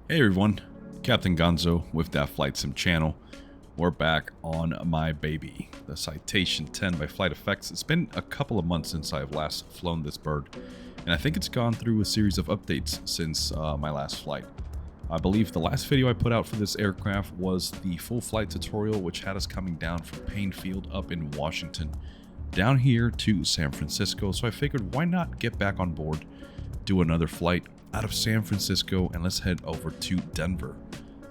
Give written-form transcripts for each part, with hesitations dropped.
Hey everyone, Captain Gonzo with that Flight Sim channel. We're back on my baby, the Citation X by FlightFx. It's been a couple of months since I've last flown this bird, and I think it's gone through a series of updates since my last flight. I believe the last video I put out for this aircraft was the full flight tutorial, which had us coming down from Payne Field up in Washington, down here to San Francisco. So I figured, why not get back on board, do another flight out of San Francisco, and let's head over to Denver.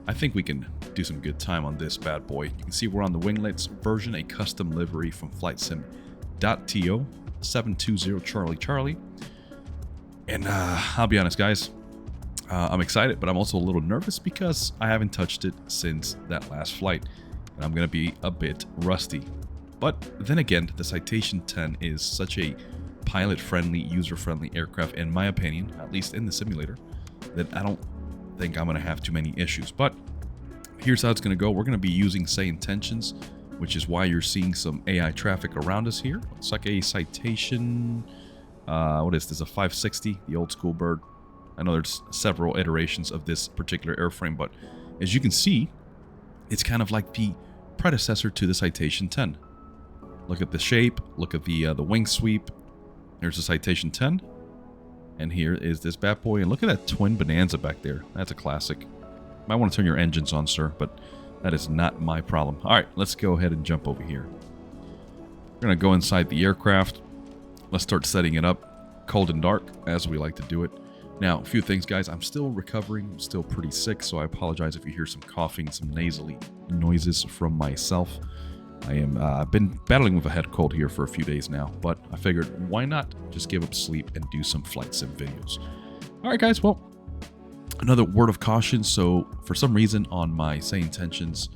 I think we can do some good time on this bad boy. You can see we're on the winglets version, a custom livery from FlightSim.to 720 Charlie Charlie. And I'll be honest, guys, I'm excited, but I'm also a little nervous because I haven't touched it since that last flight, and I'm gonna be a bit rusty. But then again, the Citation X is such a pilot-friendly, user-friendly aircraft, in my opinion, at least in the simulator, that I don't think I'm going to have too many issues. But here's how it's going to go. We're going to be using SayIntentions, which is why you're seeing some AI traffic around us here. It's like a Citation, what is this, a 560, the old school bird. I know there's several iterations of this particular airframe, but as you can see, it's kind of like the predecessor to the Citation X. Look at the shape, look at the wing sweep. Here's the Citation X, and here is this bad boy, and look at that twin Bonanza back there. That's a classic. Might want to turn your engines on, sir, but that is not my problem. All right, let's go ahead and jump over here. We're going to go inside the aircraft. Let's start setting it up cold and dark, as we like to do it. Now, a few things, guys. I'm still recovering. I'm still pretty sick, so I apologize if you hear some coughing, some nasally noises from myself. I've been battling with a head cold here for a few days now, but I figured, why not just give up sleep and do some flight sim videos. All right, guys, well, another word of caution. So for some reason on my SayIntentions,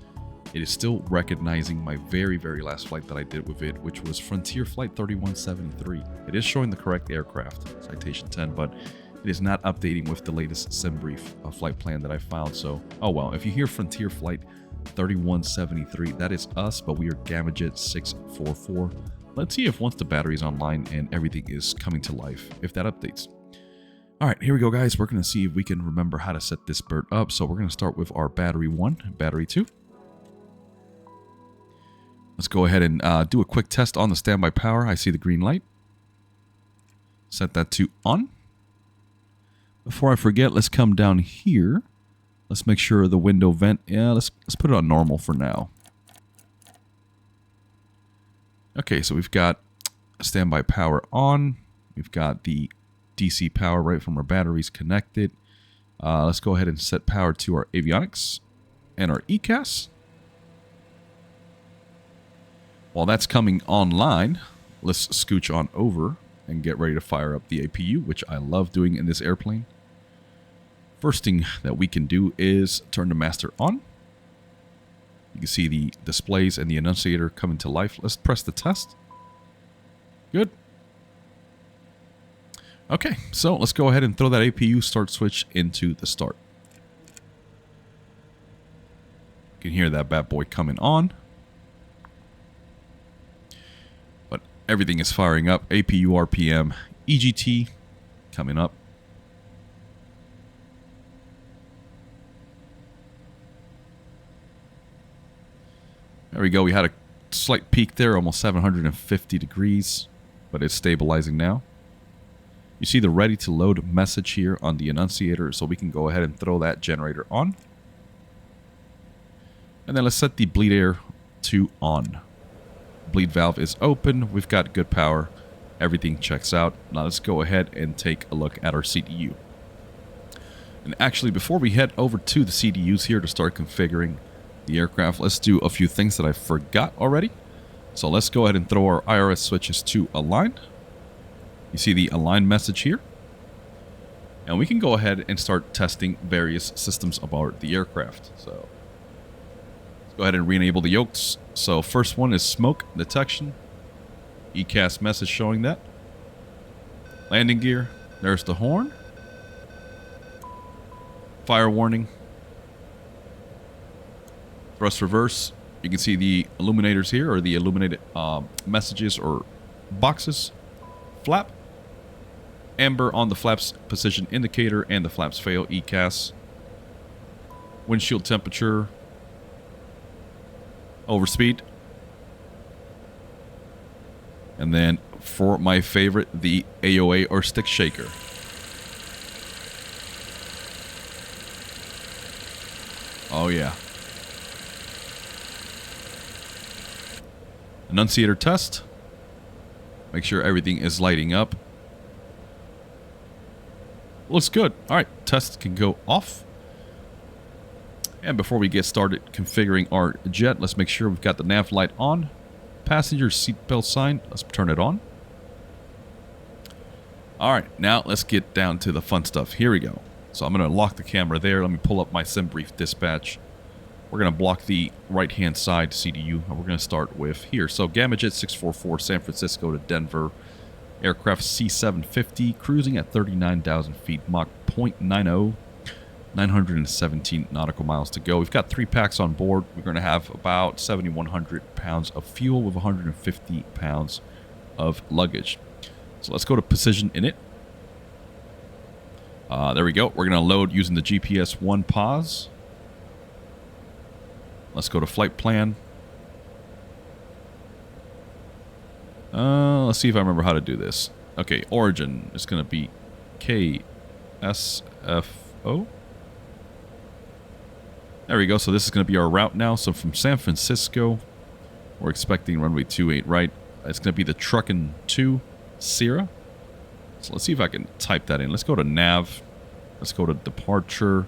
it is still recognizing my very last flight that I did with it, which was Frontier Flight 3173. It is showing the correct aircraft, Citation X, but it is not updating with the latest SimBrief flight plan that I found. So, oh well, if you hear Frontier Flight 3173, that is us, but we are Gamajet 644. Let's see if once the battery is online and everything is coming to life, if that updates. All right, here we go, guys. We're going to see if we can remember how to set this bird up. So we're going to start with our battery 1, battery 2. Let's go ahead and do a quick test on the standby power. I see the green light. Set that to on. Before I forget, let's come down here. Let's make sure the window vent, yeah, let's put it on normal for now. Okay, so we've got standby power on. We've got the DC power right from our batteries connected. Let's go ahead and set power to our avionics and our ECAS. While that's coming online, let's scooch on over and get ready to fire up the APU, which I love doing in this airplane. First thing that we can do is turn the master on. You can see the displays and the annunciator coming to life. Let's press the test. Good. Okay, so let's go ahead and throw that APU start switch into the start. You can hear that bad boy coming on. But everything is firing up. APU RPM, EGT coming up. There we go. We had a slight peak there, almost 750 degrees, but it's stabilizing now. You see the ready to load message here on the annunciator, so we can go ahead and throw that generator on. And then let's set the bleed air to on. Bleed valve is open. We've got good power. Everything checks out. Now let's go ahead and take a look at our CDU. And actually, before we head over to the CDUs here to start configuring the aircraft, let's do a few things that I forgot already. So let's go ahead and throw our IRS switches to align. You see the align message here. And we can go ahead and start testing various systems aboard the aircraft. So let's go ahead and re-enable the yokes. So first one is smoke detection. ECAS message showing that. Landing gear. There's the horn. Fire warning. Thrust reverse. You can see the illuminators here, or the illuminated messages or boxes. Flap. Amber on the flaps position indicator and the flaps fail ECAS. Windshield temperature. Overspeed. And then for my favorite, the AOA or stick shaker. Oh yeah. Annunciator test. Make sure everything is lighting up. Looks good. Alright, test can go off. And before we get started configuring our jet, let's make sure we've got the nav light on. Passenger seatbelt sign, let's turn it on. Alright, now let's get down to the fun stuff. Here we go. So I'm going to lock the camera there. Let me pull up my SimBrief dispatch. We're going to block the right-hand side CDU, and we're going to start with here. So GammaJet 644, San Francisco to Denver. Aircraft C750, cruising at 39,000 feet, Mach 0.90, 917 nautical miles to go. We've got 3 packs on board. We're going to have about 7,100 pounds of fuel with 150 pounds of luggage. So let's go to Precision Init. There we go. We're going to load using the GPS 1 pause. Let's go to flight plan. Let's see if I remember how to do this. Okay, origin is going to be KSFO. There we go. So this is going to be our route now. So from San Francisco, we're expecting runway 28 right. It's going to be the Truckin' 2 Sierra. So let's see if I can type that in. Let's go to nav. Let's go to departure.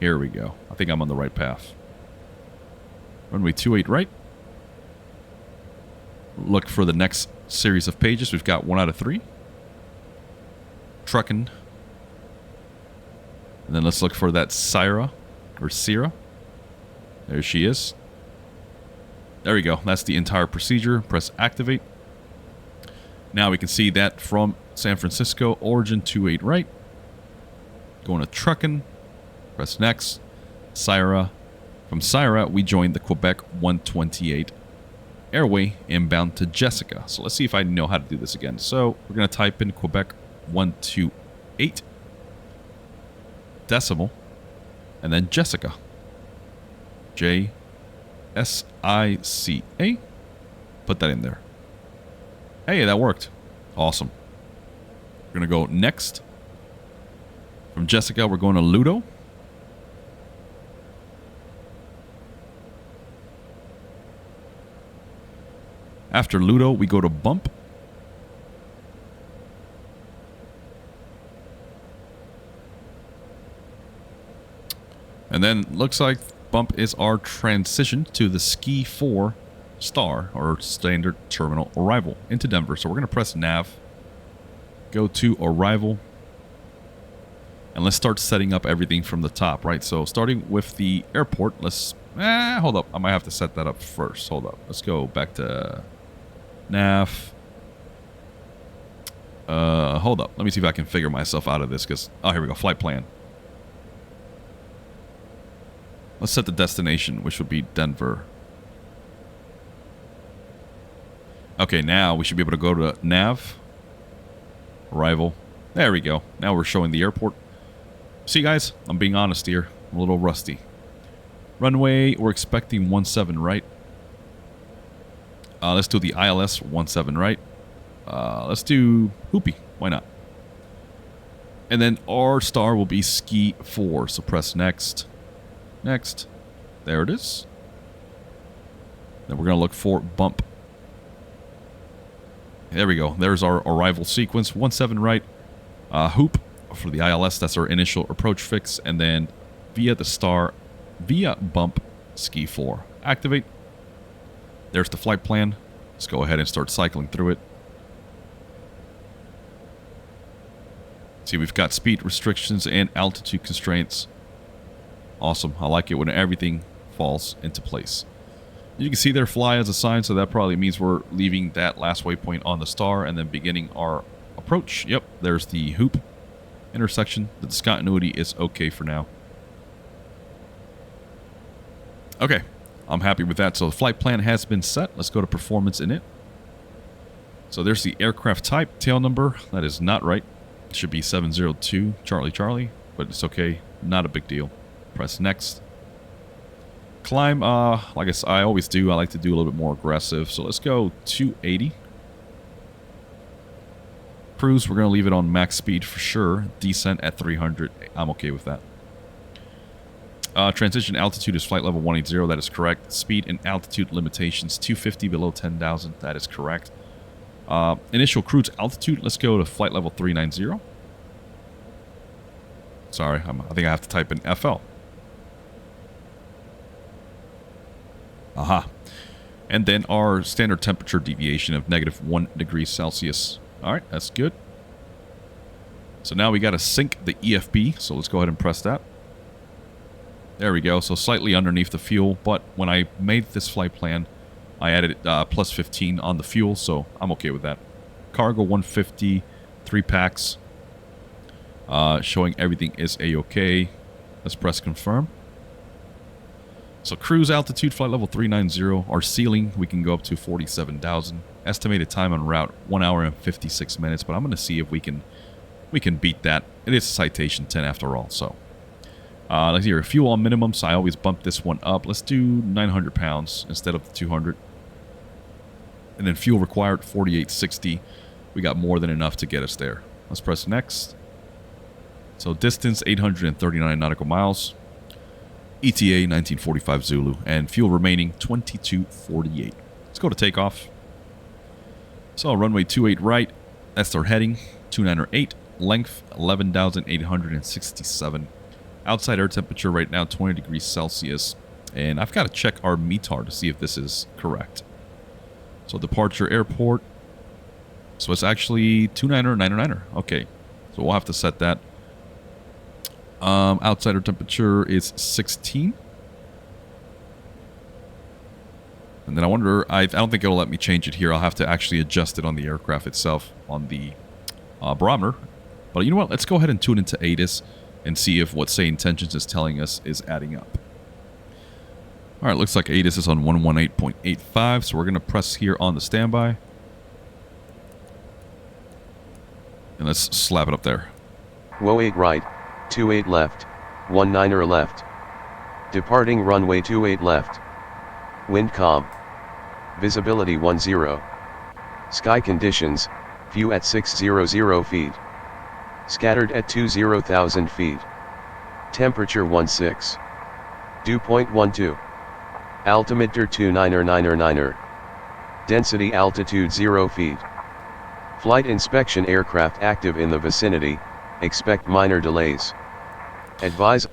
Here we go. I think I'm on the right path. Runway 28 right. Look for the next series of pages. We've got 1 out of 3. Truckin'. And then let's look for that Sierra or Sierra. There she is. There we go. That's the entire procedure. Press activate. Now we can see that from San Francisco, origin 28 right. Going to Truckin'. Press next. Sierra. From Sierra, we joined the Quebec 128 airway inbound to Jessica. So let's see if I know how to do this again. So we're going to type in Quebec 128 decimal and then Jessica. J-S-I-C-A. Put that in there. Hey, that worked. Awesome. We're going to go next. From Jessica, we're going to Ludo. After Ludo, we go to Bump. And then looks like Bump is our transition to the Ski 4 Star, or Standard Terminal Arrival, into Denver. So we're going to press nav, go to Arrival, and let's start setting up everything from the top, right? So starting with the airport, let's... hold up. I might have to set that up first. Hold up. Let's go back to... nav. Hold up. Let me see if I can figure myself out of this, because... oh, here we go. Flight plan. Let's set the destination, which would be Denver. Okay, now we should be able to go to nav. Arrival. There we go. Now we're showing the airport. See, guys, I'm being honest here. I'm a little rusty. Runway, we're expecting 17 right. Let's do the ILS 17 right. Let's do Hoopy. Why not? And then our star will be Ski 4. So press next. Next. There it is. Then we're going to look for Bump. There we go. There's our arrival sequence. 17 right. Hoop for the ILS. That's our initial approach fix. And then via the star, via Bump, Ski 4. Activate. There's the flight plan. Let's go ahead and start cycling through it. See, we've got speed restrictions and altitude constraints. Awesome. I like it when everything falls into place. You can see there fly as a sign, so that probably means we're leaving that last waypoint on the star and then beginning our approach. Yep, there's the hoop intersection. The discontinuity is okay for now. Okay, I'm happy with that. So the flight plan has been set. Let's go to performance in it. So there's the aircraft type, tail number. That is not right. It should be 702 Charlie Charlie, but it's okay. Not a big deal. Press next. Climb, like I always do, I like to do a little bit more aggressive. So let's go 280. Cruise, we're going to leave it on max speed for sure. Descent at 300. I'm okay with that. Transition altitude is flight level 180. That is correct. Speed and altitude limitations 250 below 10,000. That is correct. Initial cruise altitude. Let's go to flight level 390. Sorry, I think I have to type in FL. Aha. And then our standard temperature deviation of -1 degree Celsius. All right, that's good. So now we got to sync the EFB. So let's go ahead and press that. There we go. So slightly underneath the fuel. But when I made this flight plan, I added plus 15 on the fuel. So I'm okay with that. Cargo 150, 3 packs. Showing everything is A-OK. Let's press confirm. So cruise altitude, flight level 390. Our ceiling, we can go up to 47,000. Estimated time on route, 1 hour and 56 minutes. But I'm going to see if we can beat that. It is a Citation 10 after all. So let's hear fuel on minimum. So I always bump this one up. Let's do 900 pounds instead of the 200. And then fuel required, 4860. We got more than enough to get us there. Let's press next. So distance, 839 nautical miles. ETA 1945 Zulu, and fuel remaining 2248. Let's go to takeoff. So runway 28 right, that's our heading, 298, length 11,867. Outside air temperature right now 20 degrees Celsius, and I've got to check our METAR to see if this is correct. So departure airport, so it's actually 299er. Okay, so we'll have to set that. Outside air temperature is 16. And then I wonder, I don't think it'll let me change it here. I'll have to actually adjust it on the aircraft itself, on the barometer. But you know what? Let's go ahead and tune into ATIS and see if what SayIntentions is telling us is adding up. All right, looks like ATIS is on 118.85, so we're going to press here on the standby. And let's slap it up there. 08 right. 28 left, 19er left. Departing runway 28 left. Wind calm. Visibility 10. Sky conditions, view at 600 feet. Scattered at 20,000 feet. Temperature 16. Dew point 12. Altimeter 29er. Density altitude 0 feet. Flight inspection aircraft active in the vicinity, expect minor delays. Advise.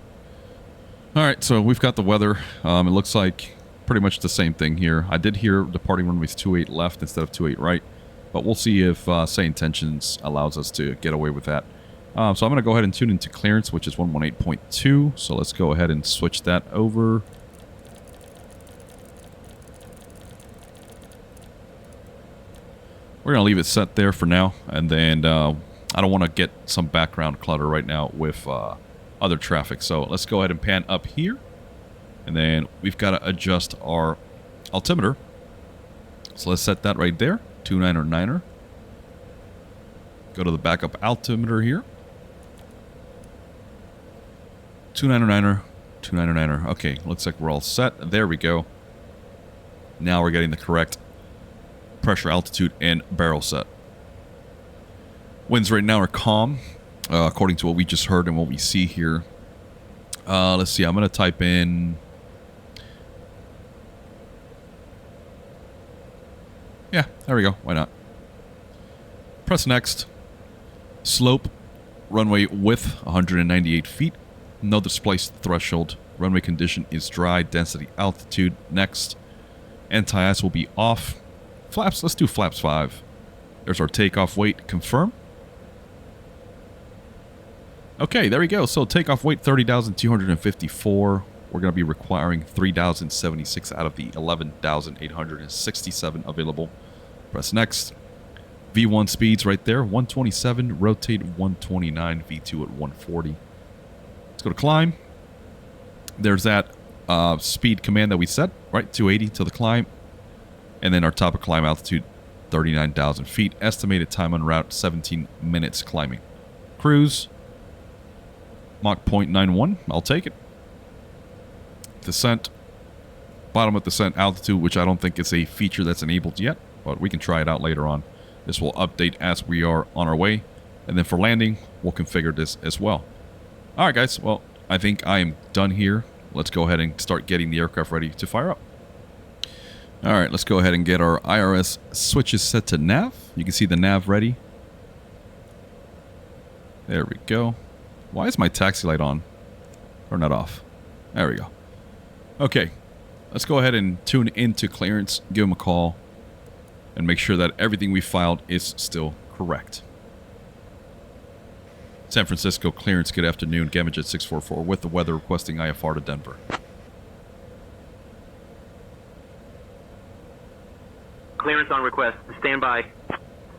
Alright, so we've got the weather. It looks like pretty much the same thing here. I did hear departing runways 28 left instead of 28 right. But we'll see if SayIntentions allows us to get away with that. So I'm going to go ahead and tune into clearance, which is 118.2. So let's go ahead and switch that over. We're going to leave it set there for now. And then I don't want to get some background clutter right now with other traffic. So let's go ahead and pan up here. And then we've got to adjust our altimeter. So let's set that right there. 299er. Go to the backup altimeter here. 299er. 299er. Okay, looks like we're all set. There we go. Now we're getting the correct pressure, altitude, and barrel set. Winds right now are calm, according to what we just heard and what we see here. Let's see, I'm going to type in... Yeah, there we go. Why not? Press next. Slope, runway width, 198 feet. No displaced threshold. Runway condition is dry. Density, altitude, next. Anti-ice will be off. Flaps, let's do flaps 5. There's our takeoff weight, confirm. Okay, there we go. So takeoff weight 30,254. We're going to be requiring 3,076 out of the 11,867 available. Press next. V1 speeds right there, 127. Rotate 129. V2 at 140. Let's go to climb. There's that speed command that we set, right? 280 to the climb. And then our top of climb altitude, 39,000 feet. Estimated time on route, 17 minutes climbing. Cruise. Mach 0.91. I'll take it. Descent. bottom of descent altitude, which I don't think is a feature that's enabled yet, but we can try it out later on. This will update as we are on our way. And then for landing, we'll configure this as well. All right, guys. Well, I think I am done here. Let's go ahead and start getting the aircraft ready to fire up. All right, let's go ahead and get our IRS switches set to nav. You can see the nav ready. There we go. Why is my taxi light on? Turn that off. There we go. Okay, let's go ahead and tune into clearance, give them a call, and make sure that everything we filed is still correct. San Francisco clearance, good afternoon. Gamajet 644 with the weather requesting IFR to Denver. Clearance on request. Stand by.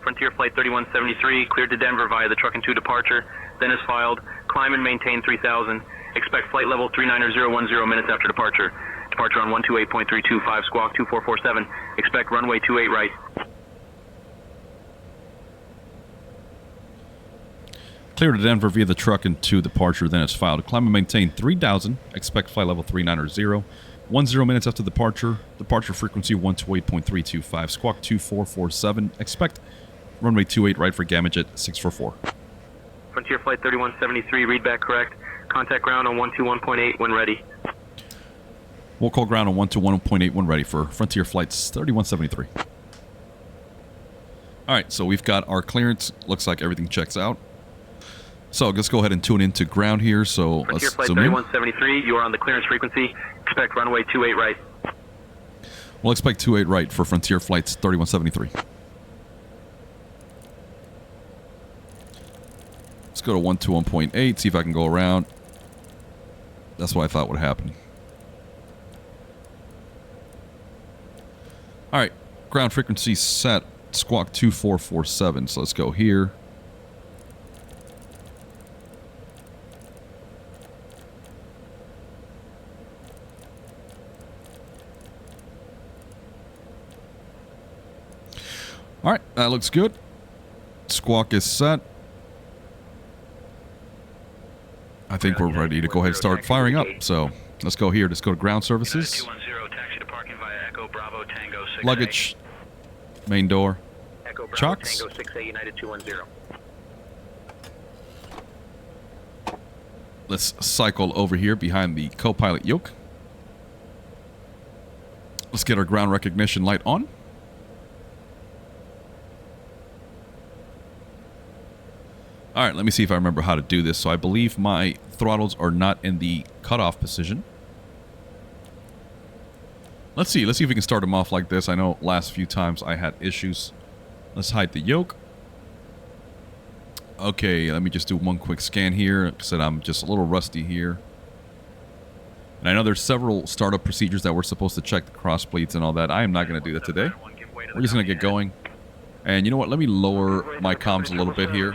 Frontier Flight 3173, cleared to Denver via the truck and 2 departure. Then is filed. Climb and maintain 3000. Expect flight level 39010 minutes after departure. Departure on 128.325, squawk 2447. Expect runway 28 right. Clear to Denver via the truck and 2 departure, then it's filed. Climb and maintain 3000. Expect flight level 390. 10 minutes after departure. Departure frequency 128.325. Squawk 2447. Expect runway 28 right for Gamajet 644. Frontier Flight 3173, read back correct. Contact ground on 121.8 when ready. We'll call ground on 121.8 when ready for Frontier Flights 3173. Alright, so we've got our clearance. Looks like everything checks out. So let's go ahead and tune into ground here. So Frontier let's Flight zoom in. 3173, you are on the clearance frequency. Expect runway 28 right. We'll expect 28 right for Frontier Flights 3173. Let's go to 121.8, see if I can go around. That's what I thought would happen. Alright, ground frequency set, squawk 2447. So let's go here. Alright, that looks good. Squawk is set. I think we're ready to go ahead and start firing up. So let's go here. Let's go to ground services. Luggage. Main door. Chocks. Let's cycle over here behind the co-pilot yoke. Let's get our ground recognition light on. Alright, let me see if I remember how to do this. So I believe my throttles are not in the cutoff position. Let's see if we can start them off like this. I know last few times I had issues. Let's hide the yoke. Okay, let me just do one quick scan here. Like I said, I'm just a little rusty here. And I know there's several startup procedures that we're supposed to check the cross bleeds and all that. I am not going to do that today. We're just going to get going. And you know what? Let me lower my comms a little bit here.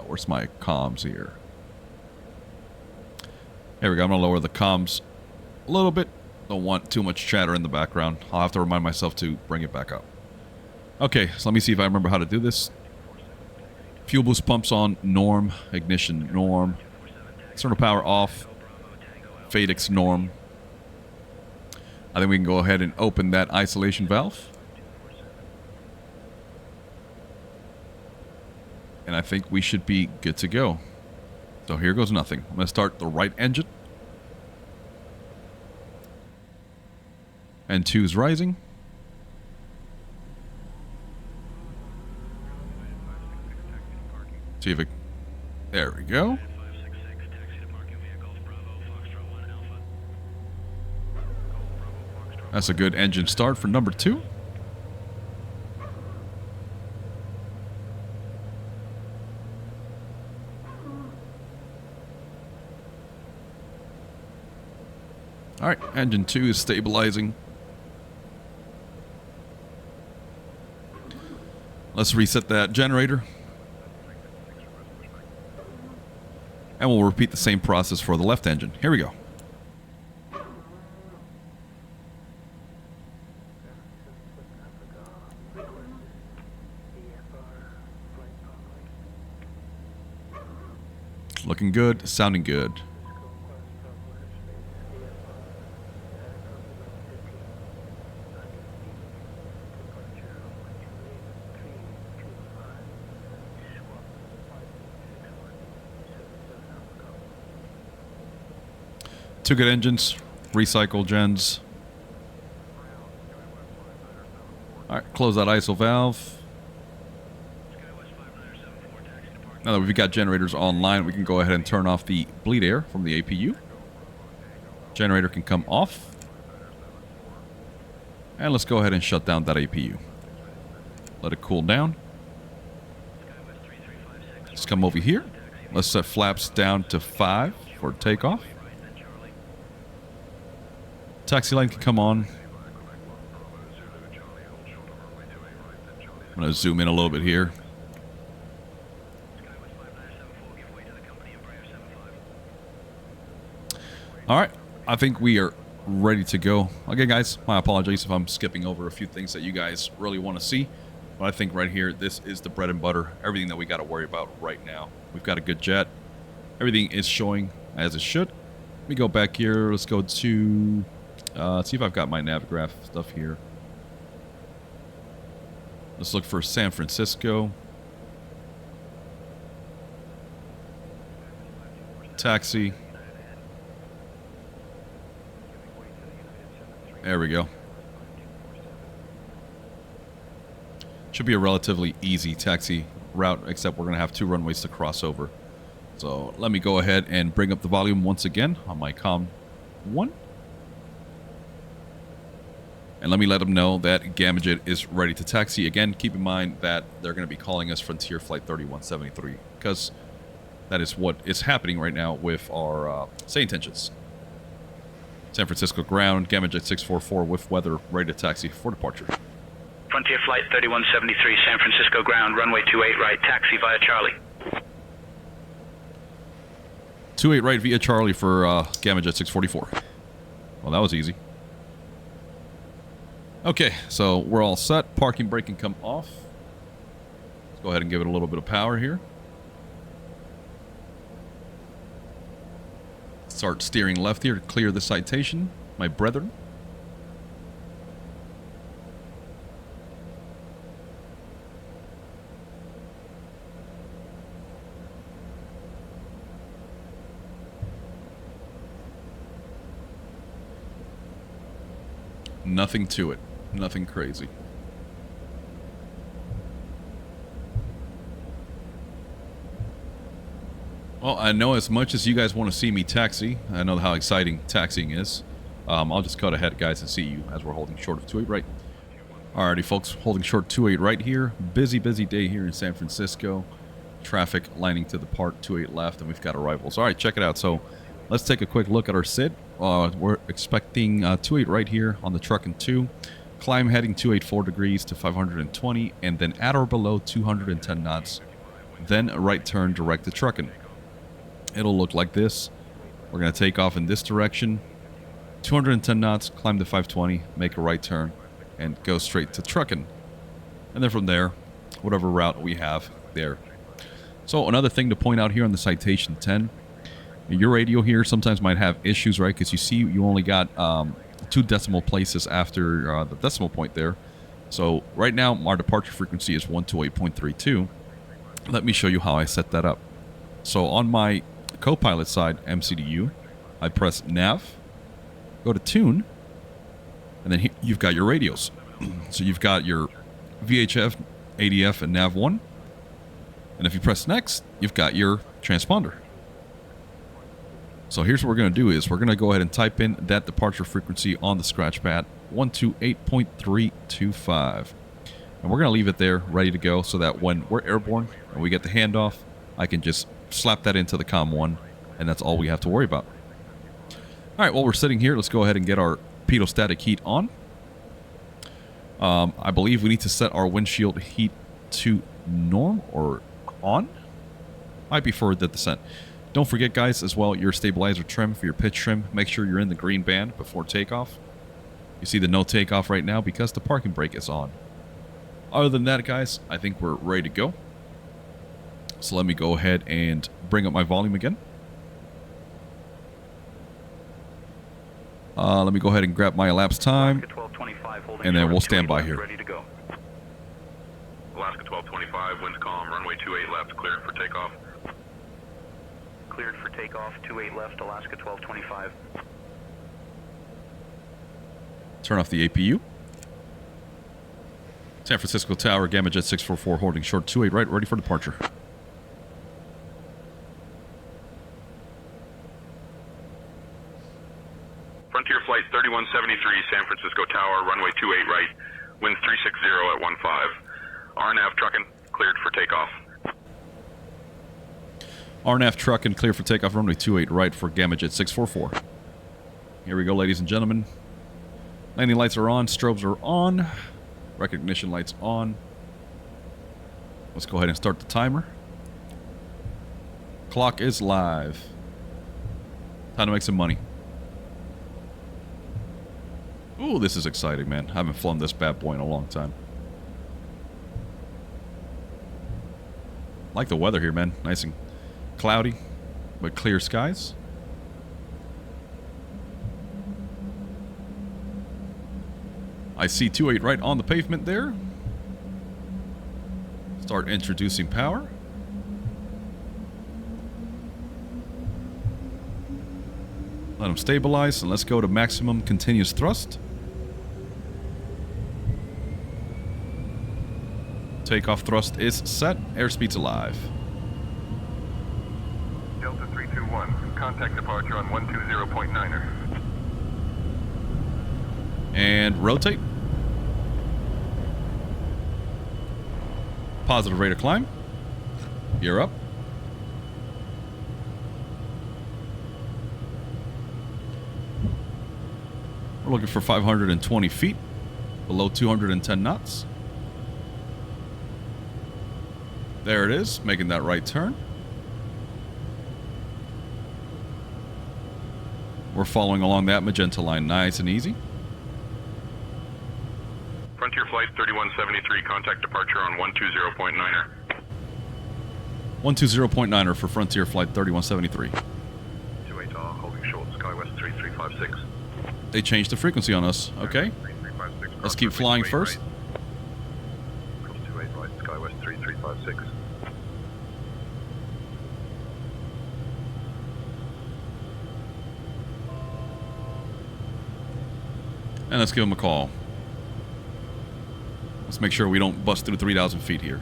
Where's my comms here? There we go. I'm going to lower the comms a little bit. Don't want too much chatter in the background. I'll have to remind myself to bring it back up. Okay, so let me see if I remember how to do this. Fuel boost pumps on, norm. Ignition, norm. External power off. FADEX, norm. I think we can go ahead and open that isolation valve. And I think we should be good to go. So here goes nothing. I'm going to start the right engine. And 2 is rising. See if it... There we go. That's a good engine start for number 2. Alright, engine 2 is stabilizing. Let's reset that generator. And we'll repeat the same process for the left engine. Here we go. Looking good, sounding good. Two good engines, recycle gens. Alright, close that ISO valve. Now that we've got generators online, we can go ahead and turn off the bleed air from the APU. Generator can come off. And let's go ahead and shut down that APU. Let it cool down. Let's come over here. Let's set flaps down to 5 for takeoff. Taxi light can come on. I'm going to zoom in a little bit here. Alright, I think we are ready to go. Again, guys, my apologies if I'm skipping over a few things that you guys really want to see. But I think right here, this is the bread and butter. Everything that we got to worry about right now. We've got a good jet. Everything is showing as it should. Let me go back here. Let's go to... see if I've got my Navigraph stuff here. Let's look for San Francisco. Taxi. There we go. Should be a relatively easy taxi route, except we're going to have 2 runways to cross over. So let me go ahead and bring up the volume once again on my COM 1. And let me let them know that Gamajet is ready to taxi. Again, keep in mind that they're going to be calling us Frontier Flight 3173, because that is what is happening right now with our SayIntentions. San Francisco ground, Gamajet 644 with weather, ready to taxi for departure. Frontier Flight 3173, San Francisco ground, runway 28 right, taxi via Charlie. 28 right via Charlie for Gamajet 644. Well, that was easy. Okay, so we're all set. Parking brake can come off. Let's go ahead and give it a little bit of power here. Start steering left here to clear the citation, my brethren. Nothing to it. Nothing crazy. Well, I know as much as you guys want to see me taxi, I know how exciting taxiing is. I'll just cut ahead, guys, and see you as we're holding short of 28 right. Alrighty, folks, holding short 28 right here. Busy day here in San Francisco. Traffic lining to depart 28 left, and we've got arrivals. Alright, check it out. So let's take a quick look at our SID. We're expecting 28 right here on the truck and 2. Climb heading 284 degrees to 520, and then at or below 210 knots. Then a right turn direct to trucking. It'll look like this. We're going to take off in this direction. 210 knots, climb to 520, make a right turn, and go straight to trucking. And then from there, whatever route we have there. So another thing to point out here on the Citation 10, your radio here sometimes might have issues, right? Because you see you only got 2 decimal places after the decimal point there. So right now, our departure frequency is 128.32. Let me show you how I set that up. So on my co-pilot side, MCDU, I press nav, go to tune, and then you've got your radios. So you've got your VHF, ADF, and nav1. And if you press next, you've got your transponder. So here's what we're going to do is we're going to go ahead and type in that departure frequency on the scratch pad, 128.325. And we're going to leave it there ready to go so that when we're airborne and we get the handoff, I can just slap that into the COM 1, and that's all we have to worry about. All right, while we're sitting here, let's go ahead and get our pitot-static heat on. I believe we need to set our windshield heat to norm or on. Might be for the descent. Don't forget, guys, as well, your stabilizer trim for your pitch trim. Make sure you're in the green band before takeoff. You see the no takeoff right now because the parking brake is on. Other than that, guys, I think we're ready to go. So let me go ahead and bring up my volume again. Let me go ahead and grab my elapsed time, and then we'll stand by here. Ready to go. Alaska 1225, winds calm, runway 28 left, cleared for takeoff. Cleared for takeoff, 28 left, Alaska 1225. Turn off the APU. San Francisco Tower, Gamma Jet 644, holding short 28 right, ready for departure. Frontier Flight 3173, San Francisco Tower, runway 28 right, winds 360 at 15. RNAV trucking, cleared for takeoff. RNAV trucking, clear for takeoff, runway 28 right for Gamma Jet 644. Here we go, ladies and gentlemen. Landing lights are on, strobes are on, recognition lights on. Let's go ahead and start the timer. Clock is live. Time to make some money. Ooh, this is exciting, man. I haven't flown this bad boy in a long time. Like the weather here, man. Nice and cloudy, but clear skies. I see 28 right on the pavement there. Start introducing power. Let them stabilize, and let's go to maximum continuous thrust. Takeoff thrust is set. Airspeed's alive. Delta 321, contact departure on 120.9er. And rotate. Positive rate of climb. You're up. We're looking for 520 feet, below 210 knots. There it is, making that right turn. We're following along that magenta line, nice and easy. Frontier Flight 3173, contact departure on 120.9er. 120.9er for Frontier Flight 3173. 28R, holding short, Skywest 3356. They changed the frequency on us, okay. 3356. Let's keep flying first. Cross 28 right, Skywest 3356. And let's give them a call. Let's make sure we don't bust through 3,000 feet here.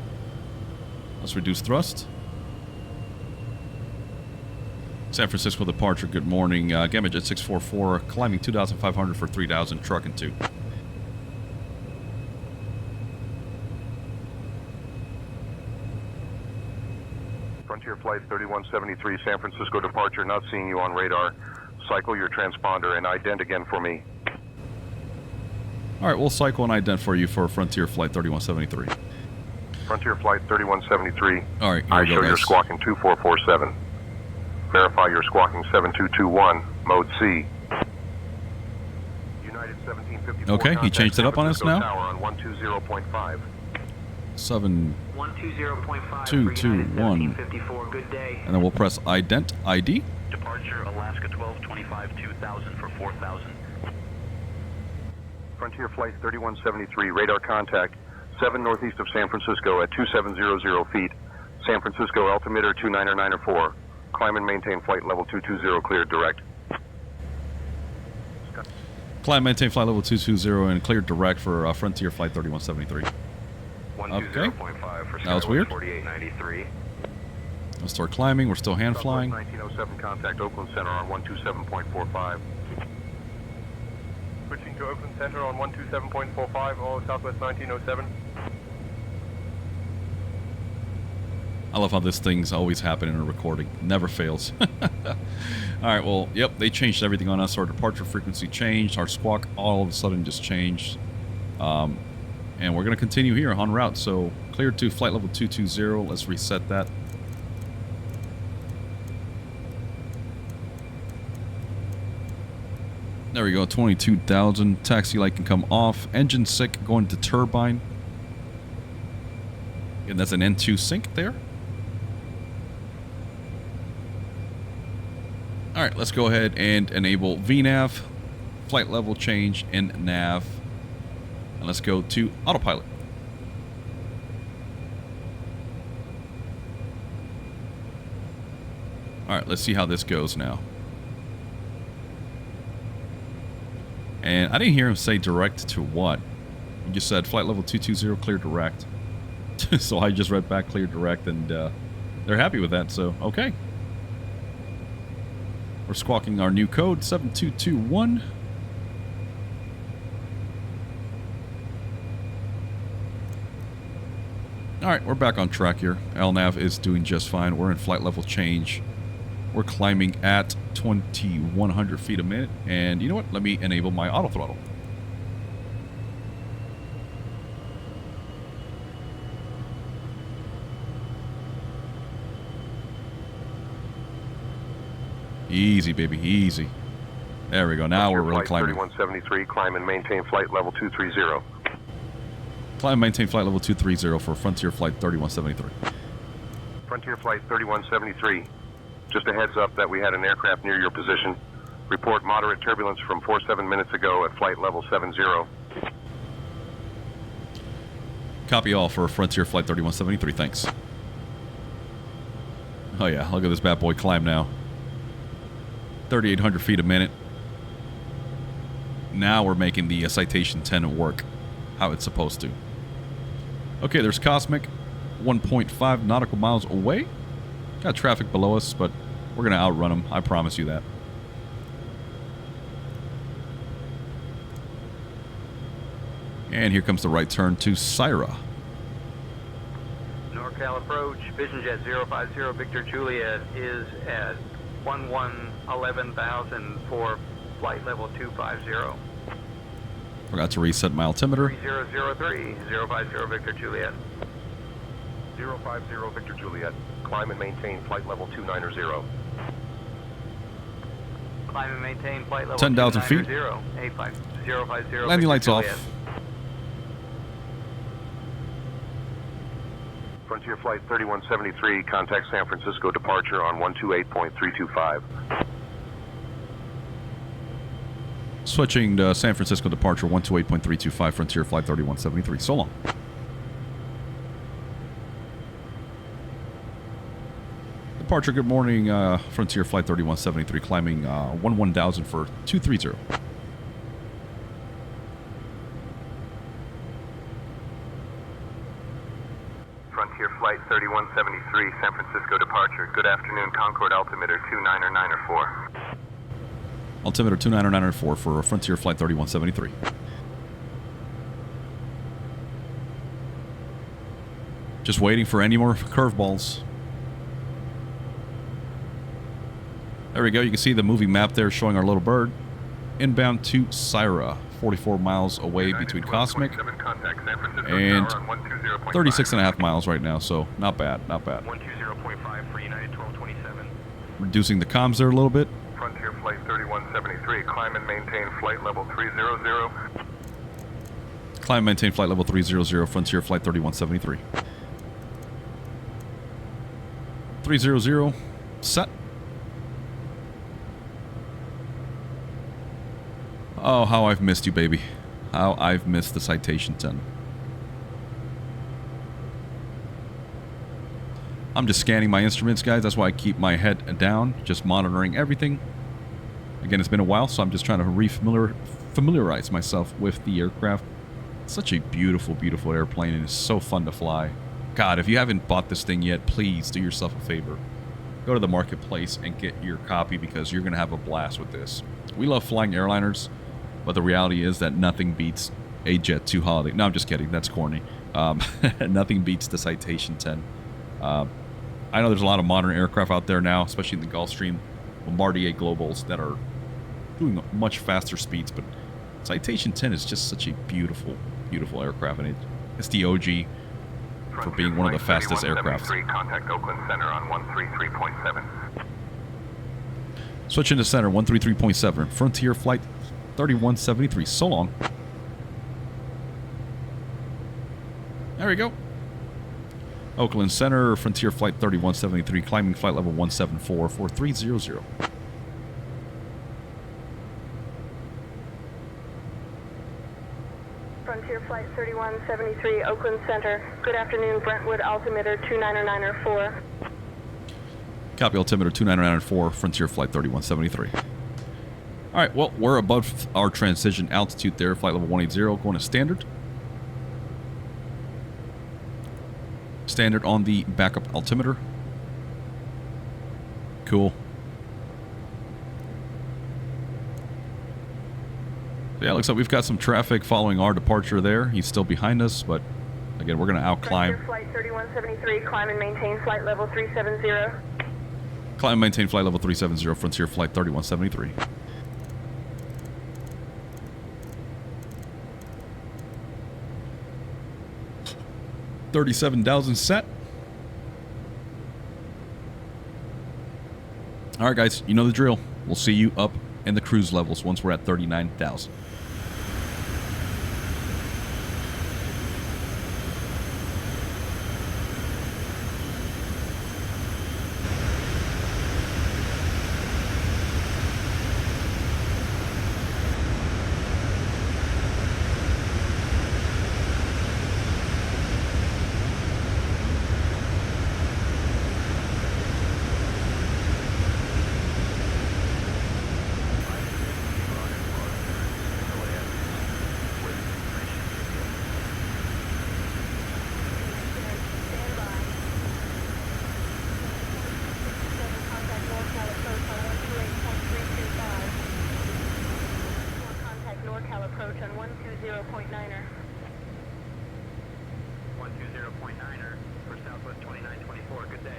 Let's reduce thrust. San Francisco departure, good morning. Gamma Jet 644, climbing 2,500 for 3,000, trucking 2. Frontier Flight 3173, San Francisco departure, not seeing you on radar. Cycle your transponder and ident again for me. All right, we'll cycle an ident for you for Frontier Flight 3173. Frontier Flight 3173. All right, here I we go, show you're guys. squawking 2447. Verify you're squawking 7221, mode C. United 1754. Okay, he changed it up on us now. Tower on 120.5. 120.5 221. 54. Good day. And then we'll press ident ID. Departure Alaska 1225 2000 for 4000. Frontier Flight 3173, radar contact 7 northeast of San Francisco at 2700 feet. San Francisco altimeter 29904. Climb and maintain flight level 220, cleared direct. Climb, maintain flight level 220 and cleared direct for Frontier Flight 3173. Okay. That was weird. 4893. Let's start climbing. We're still hand flying. 1907, contact Oakland Center on 127.45. Switching to Oakland Center on 127.45 or Southwest 1907. I love how this thing's always happen in a recording. Never fails. Alright, well, yep, they changed everything on us. Our departure frequency changed. Our squawk all of a sudden just changed. And we're going to continue here en route. So, clear to flight level 220. Let's reset that. There we go, 22,000. Taxi light can come off. Engine sick, going to turbine. And that's an N2 sync there. Alright, let's go ahead and enable VNAV, flight level change, and nav. And let's go to autopilot. Alright, let's see how this goes now. And I didn't hear him say direct to what. He just said flight level 220 clear direct. So I just read back clear direct, and they're happy with that, so okay. We're squawking our new code, 7221. Alright, we're back on track here. LNAV is doing just fine. We're in flight level change. We're climbing at 2,100 feet a minute. And you know what? Let me enable my auto throttle. Easy, baby, easy. There we go. Now we're really climbing. 3173, climb and maintain flight level 230. Climb and maintain flight level 230 for Frontier Flight 3173. Frontier Flight 3173, just a heads up that we had an aircraft near your position. Report moderate turbulence from 47 minutes ago at flight level 70. Copy all for Frontier Flight 3173, thanks. Oh yeah, look at this bad boy climb now. 3,800 feet a minute. Now we're making the Citation 10 work how it's supposed to. Okay, there's Cosmic, 1.5 nautical miles away. Got traffic below us, but we're going to outrun them. I promise you that. And here comes the right turn to Syra. NorCal approach, Vision Jet 050 Victor Juliet is at 11,000 for flight level 250. Forgot to reset my altimeter. 3003, 050 Victor Juliet. 050 Victor Juliet, climb and maintain flight level 290. Climb and maintain flight level 10,000 feet. 050 Landing lights Juliet. off. Frontier Flight 3173, contact San Francisco departure on 128.325. Switching to San Francisco departure 128.325, Frontier Flight 3173. So long. Departure, good morning, Frontier Flight 3173, climbing 11,000 for 230. Frontier Flight 3173, San Francisco departure. Good afternoon, Concord altimeter 29904. Altimeter 29904 for Frontier Flight 3173. Just waiting for any more curveballs. There we go. You can see the moving map there showing our little bird. Inbound to Syra, 44 miles away between Cosmic and 36.5 miles right now, so not bad, not bad. 120.5 for United 1227. Reducing the comms there a little bit. Frontier Flight 3173, climb and maintain flight level 300. Climb and maintain flight level 300, Frontier Flight 3173. 300, set. Oh, how I've missed you, baby. How I've missed the Citation 10. I'm just scanning my instruments, guys. That's why I keep my head down, just monitoring everything. Again, it's been a while, so I'm just trying to familiarize myself with the aircraft. It's such a beautiful, beautiful airplane, and it's so fun to fly. God, if you haven't bought this thing yet, please do yourself a favor. Go to the marketplace and get your copy, because you're going to have a blast with this. We love flying airliners, but the reality is that nothing beats a Jet 2 Holiday. No, I'm just kidding. That's corny. Nothing beats the Citation 10. I know there's a lot of modern aircraft out there now, especially in the Gulfstream, Bombardier Globals, that are doing much faster speeds, but Citation 10 is just such a beautiful, beautiful aircraft, and it's the OG for being one of the fastest aircraft. Contact Oakland Center on 133.7. Switching to center, 133.7. Frontier Flight 3173. So long. There we go. Oakland Center, Frontier Flight 3173, climbing flight level 174 for 300. Frontier Flight 3173, Oakland Center. Good afternoon, Brentwood altimeter 29904. Copy altimeter 29904, Frontier Flight 3173. Alright, well, we're above our transition altitude there, flight level 180, going to standard. Standard on the backup altimeter. Cool. Yeah, looks like we've got some traffic following our departure there. He's still behind us, but again, we're going to outclimb. Flight 3173, climb and maintain flight level 370. Climb and maintain flight level 370, Frontier Flight 3173. $37,000 set. All right, guys, you know the drill. We'll see you up in the cruise levels once we're at 39,000. Approach on 120.9er. 120.9er for Southwest 2924. Good day.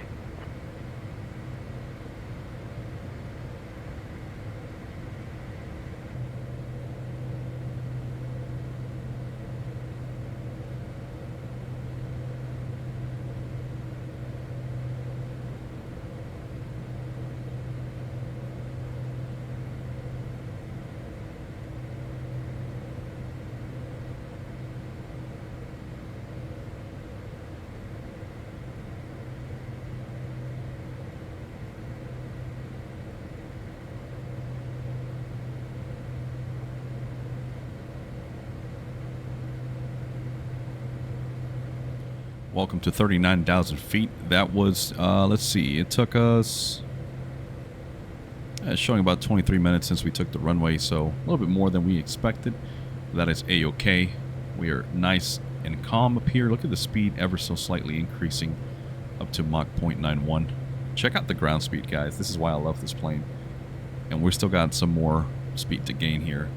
Welcome to 39,000 feet. That was, let's see, it took us, it's showing about 23 minutes since we took the runway, so a little bit more than we expected. That is A-OK. We are nice and calm up here. Look at the speed ever so slightly increasing up to Mach 0.91. Check out the ground speed, guys. This is why I love this plane. And we've still got some more speed to gain here.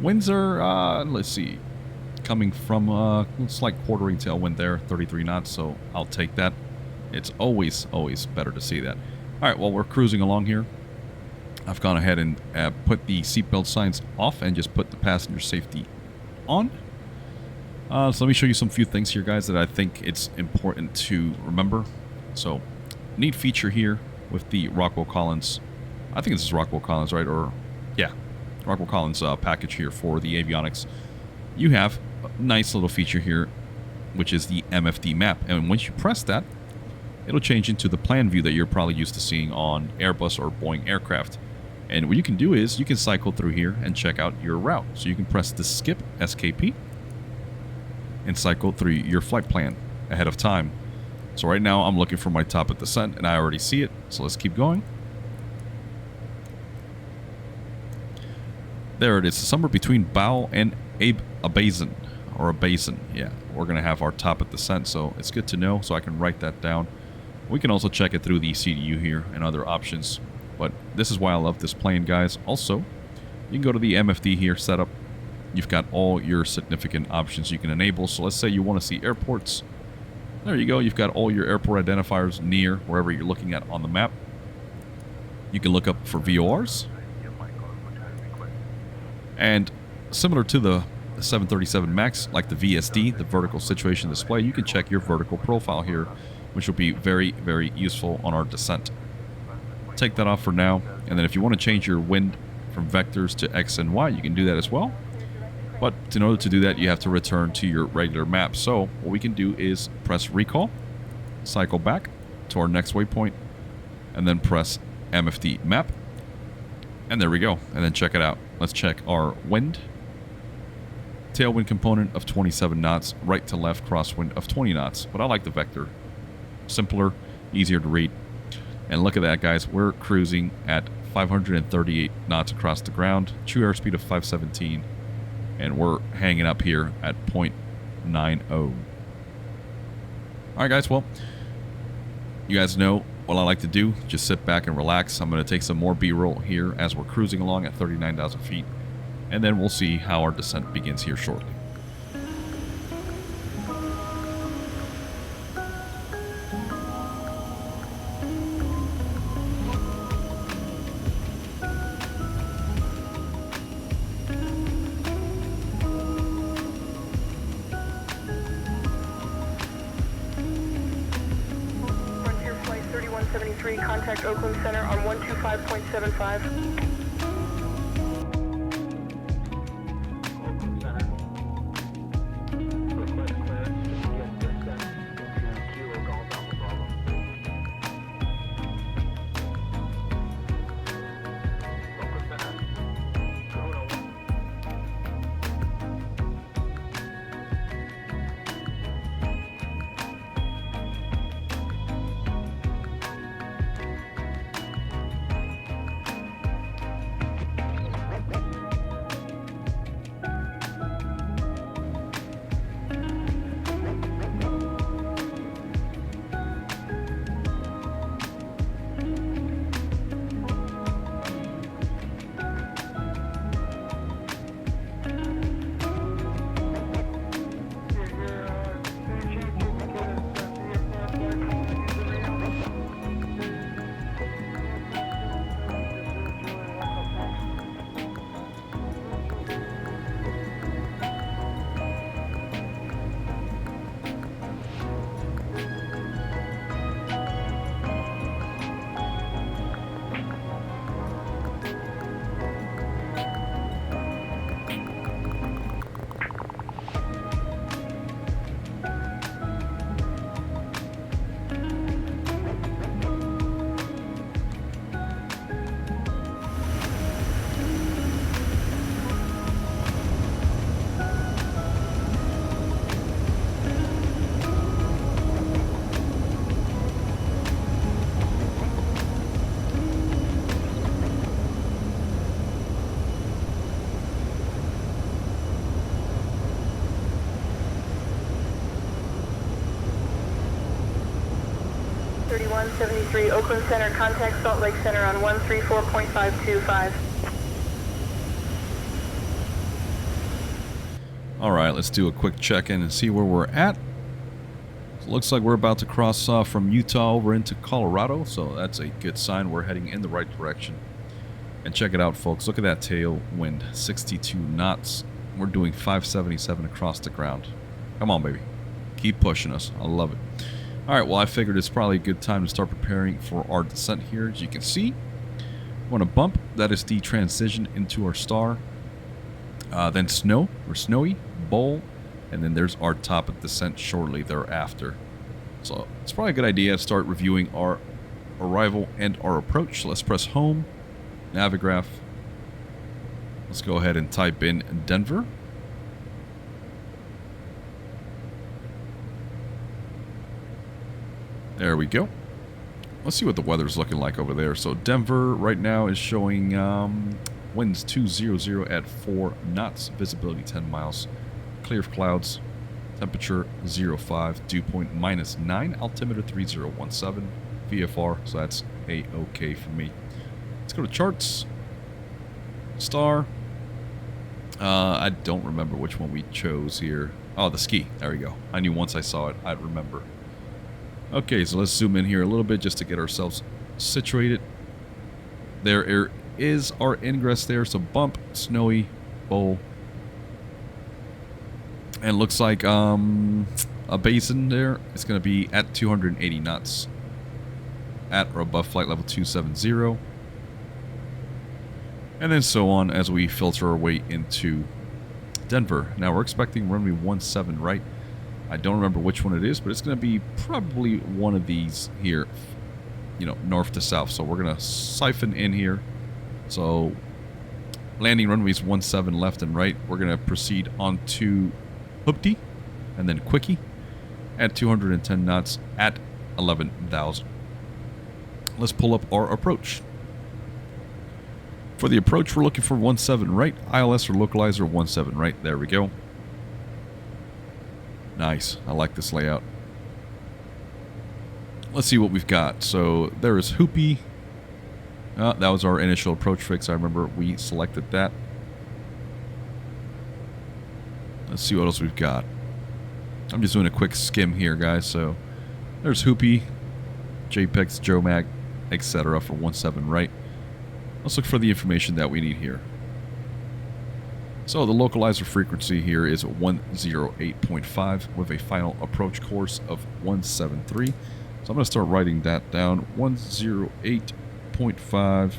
Winds are, let's see, coming from it's like quartering tailwind there, 33 knots, so I'll take that. It's always better to see that. All right, well, we're cruising along here. I've gone ahead and put the seatbelt signs off and just put the passenger safety on. So let me show you some few things here, guys, that I think it's important to remember. So, neat feature here with the Rockwell Collins. I think this is Rockwell Collins, right? Or, yeah, Rockwell Collins package here for the avionics. You have a nice little feature here, which is the MFD map. And once you press that, it'll change into the plan view that you're probably used to seeing on Airbus or Boeing aircraft. And what you can do is you can cycle through here and check out your route. So you can press the skip SKP and cycle through your flight plan ahead of time. So right now I'm looking for my top of descent and I already see it. So let's keep going. There it is, somewhere between bow and a basin, or a basin. Yeah, we're going to have our top of descent, so it's good to know, so I can write that down. We can also check it through the CDU here and other options, but this is why I love this plane, guys. Also, you can go to the MFD here setup. You've got all your significant options you can enable. So let's say you want to see airports. There you go. You've got all your airport identifiers near wherever you're looking at on the map. You can look up for VORs. And similar to the 737 MAX, like the VSD, the vertical situation display, you can check your vertical profile here, which will be very, very useful on our descent. Take that off for now, and then if you want to change your wind from vectors to X and Y, you can do that as well. But in order to do that, you have to return to your regular map. So what we can do is press recall, cycle back to our next waypoint, and then press MFD map. And there we go. And then check it out. Let's check our wind. Tailwind component of 27 knots, right to left crosswind of 20 knots. But I like the vector. Simpler, easier to read. And look at that, guys. We're cruising at 538 knots across the ground, true airspeed of 517, and we're hanging up here at 0.90. Alright guys, well, you guys know what I like to do. Just sit back and relax. I'm going to take some more B-roll here as we're cruising along at 39,000 feet, and then we'll see how our descent begins here shortly. Contact Oakland Center on 125.75. Oakland Center, contact Salt Lake Center on 134.525. Alright, let's do a quick check-in and see where we're at. So it looks like we're about to cross from Utah over into Colorado, so that's a good sign. We're heading in the right direction. And check it out, folks. Look at that tailwind, 62 knots. We're doing 577 across the ground. Come on, baby. Keep pushing us. I love it. Alright, well, I figured it's probably a good time to start preparing for our descent here. As you can see, we're on a bump. That is the transition into our star. Then snow, or snowy, bowl, and then there's our top of descent shortly thereafter. So it's probably a good idea to start reviewing our arrival and our approach. So let's press home, Navigraph. Let's go ahead and type in Denver. There we go. Let's see what the weather's looking like over there. So Denver right now is showing winds 200 at 4 knots, visibility 10 miles, clear of clouds, temperature 05, dew point -9, altimeter 3017, VFR, so that's A-OK for me. Let's go to charts. Star. I don't remember which one we chose here. Oh, the ski. There we go. I knew once I saw it, I'd remember. Okay, so let's zoom in here a little bit just to get ourselves situated. There is our ingress there, so bump, snowy, bowl. And looks like a basin there. It's going to be at 280 knots at or above flight level 270. And then so on as we filter our way into Denver. Now we're expecting runway 17 right. I don't remember which one it is, but it's going to be probably one of these here, you know, north to south. So we're going to siphon in here. So landing runways 17 left and right. We're going to proceed on to Hoopty and then Quickie at 210 knots at 11,000. Let's pull up our approach. For the approach, we're looking for 17 right. ILS or localizer 17 right. There we go. Nice. I like this layout. Let's see what we've got. So there is Hoopy. That was our initial approach fix. I remember we selected that. Let's see what else we've got. I'm just doing a quick skim here, guys. So there's Hoopy, JPEGs, JOMAG, etc. for 17 right. Let's look for the information that we need here. So the localizer frequency here is 108.5 with a final approach course of 173. So I'm going to start writing that down. 108.5,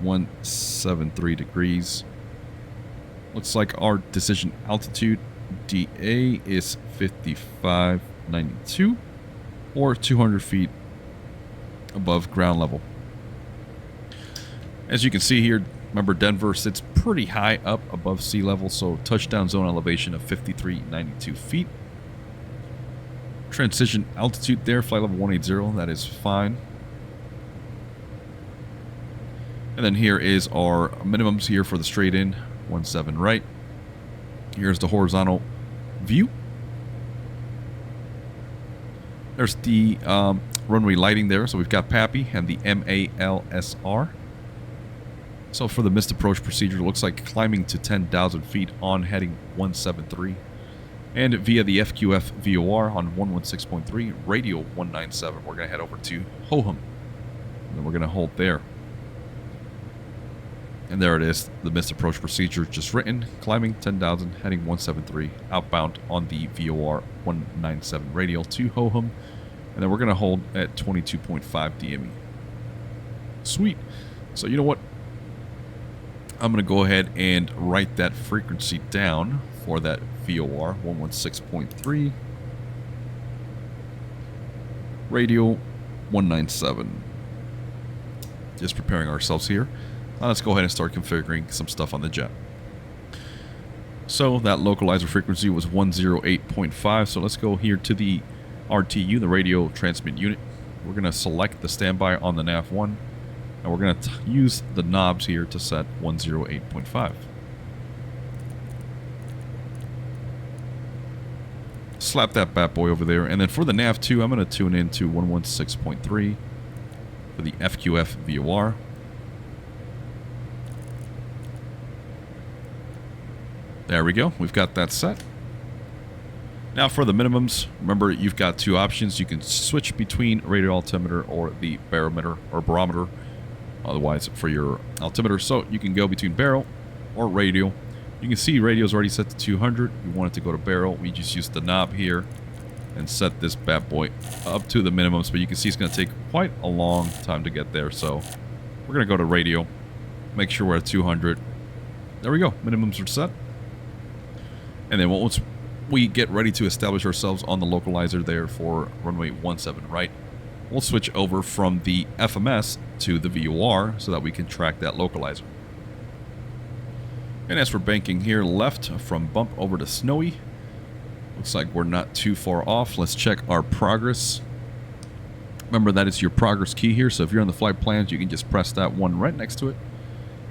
173 degrees. Looks like our decision altitude, DA, is 5592 or 200 feet above ground level. As you can see here, remember Denver sits pretty high up above sea level, so touchdown zone elevation of 5392 feet. Transition altitude there, flight level 180, that is fine. And then here is our minimums here for the straight in, 17 right. Here's the horizontal view. There's the runway lighting there, so we've got PAPI and the MALSR. So for the missed approach procedure, it looks like climbing to 10,000 feet on heading 173. And via the FQF VOR on 116.3, radio 197, we're going to head over to Hoham. And then we're going to hold there. And there it is, the missed approach procedure just written, climbing 10,000, heading 173, outbound on the VOR 197 radial to Hoham. And then we're going to hold at 22.5 DME. Sweet. So you know what? I'm going to go ahead and write that frequency down for that VOR 116.3, radio 197. Just preparing ourselves here. Now let's go ahead and start configuring some stuff on the jet. So that localizer frequency was 108.5. So let's go here to the RTU, the radio transmit unit. We're going to select the standby on the nav1. And we're going to use the knobs here to set 108.5. Slap that bad boy over there. And then for the nav2, I'm going to tune in to 116.3 for the FQF VOR. There we go. We've got that set. Now for the minimums, remember you've got two options. You can switch between radio altimeter or the barometer or barometer. Otherwise for your altimeter. So you can go between barrel or radio. You can see radio is already set to 200. You want it to go to barrel. We just use the knob here and set this bad boy up to the minimums. But you can see it's going to take quite a long time to get there. So we're going to go to radio. Make sure we're at 200. There we go. Minimums are set. And then once we get ready to establish ourselves on the localizer there for runway 17 right, we'll switch over from the FMS to the VOR so that we can track that localizer. And as for banking here, left from bump over to snowy. Looks like we're not too far off. Let's check our progress. Remember that is your progress key here. So if you're on the flight plans, you can just press that one right next to it.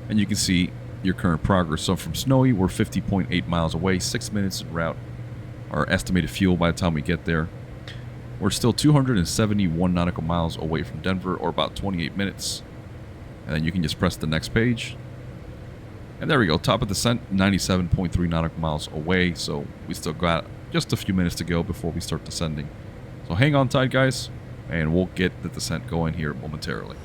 And you can see your current progress. So from snowy, we're 50.8 miles away, 6 minutes en route. Our estimated fuel by the time we get there. We're still 271 nautical miles away from Denver, or about 28 minutes. And then you can just press the next page. And there we go, top of descent, 97.3 nautical miles away. So we still got just a few minutes to go before we start descending. So hang on tight, guys, and we'll get the descent going here momentarily.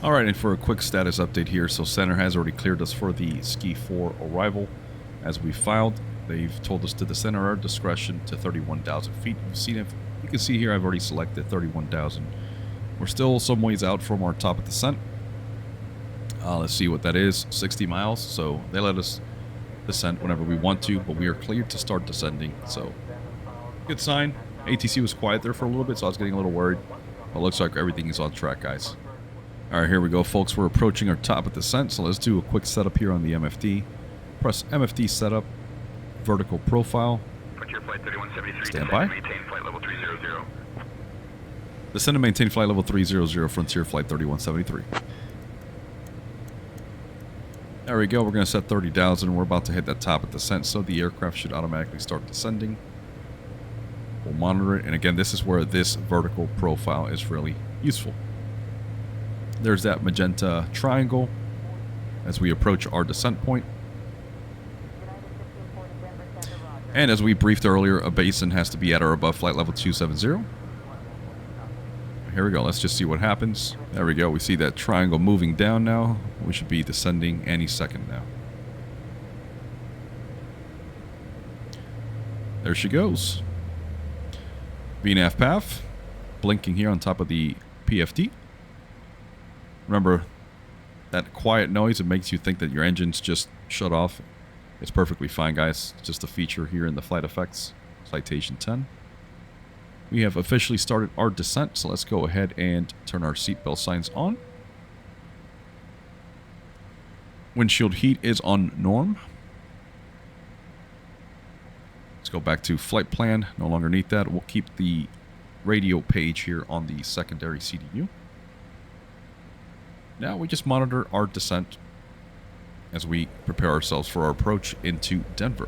Alright, and for a quick status update here, so center has already cleared us for the Ski 4 arrival as we filed. They've told us to descend at our discretion to 31,000 feet. You can see here I've already selected 31,000. We're still some ways out from our top of descent. Let's see what that is. 60 miles. So they let us descend whenever we want to, but we are cleared to start descending. So good sign. ATC was quiet there for a little bit, so I was getting a little worried. But it looks like everything is on track, guys. All right, here we go, folks. We're approaching our top of descent, so let's do a quick setup here on the MFD. Press MFD setup, vertical profile. Frontier Flight 3173. Stand by. Maintain flight level 300. Descend and maintain flight level 300, Frontier Flight 3173. There we go. We're going to set 30,000. We're about to hit that top of descent, so the aircraft should automatically start descending. We'll monitor it, and again, this is where this vertical profile is really useful. There's that magenta triangle as we approach our descent point. And as we briefed earlier, a basin has to be at or above flight level 270. Here we go. Let's just see what happens. There we go. We see that triangle moving down now. We should be descending any second now. There she goes. VNAV path. Blinking here on top of the PFD. Remember, that quiet noise, it makes you think that your engine's just shut off. It's perfectly fine, guys. It's just a feature here in the FlightFx Citation 10. We have officially started our descent, so let's go ahead and turn our seatbelt signs on. Windshield heat is on norm. Let's go back to flight plan. No longer need that. We'll keep the radio page here on the secondary CDU. Now we just monitor our descent as we prepare ourselves for our approach into Denver.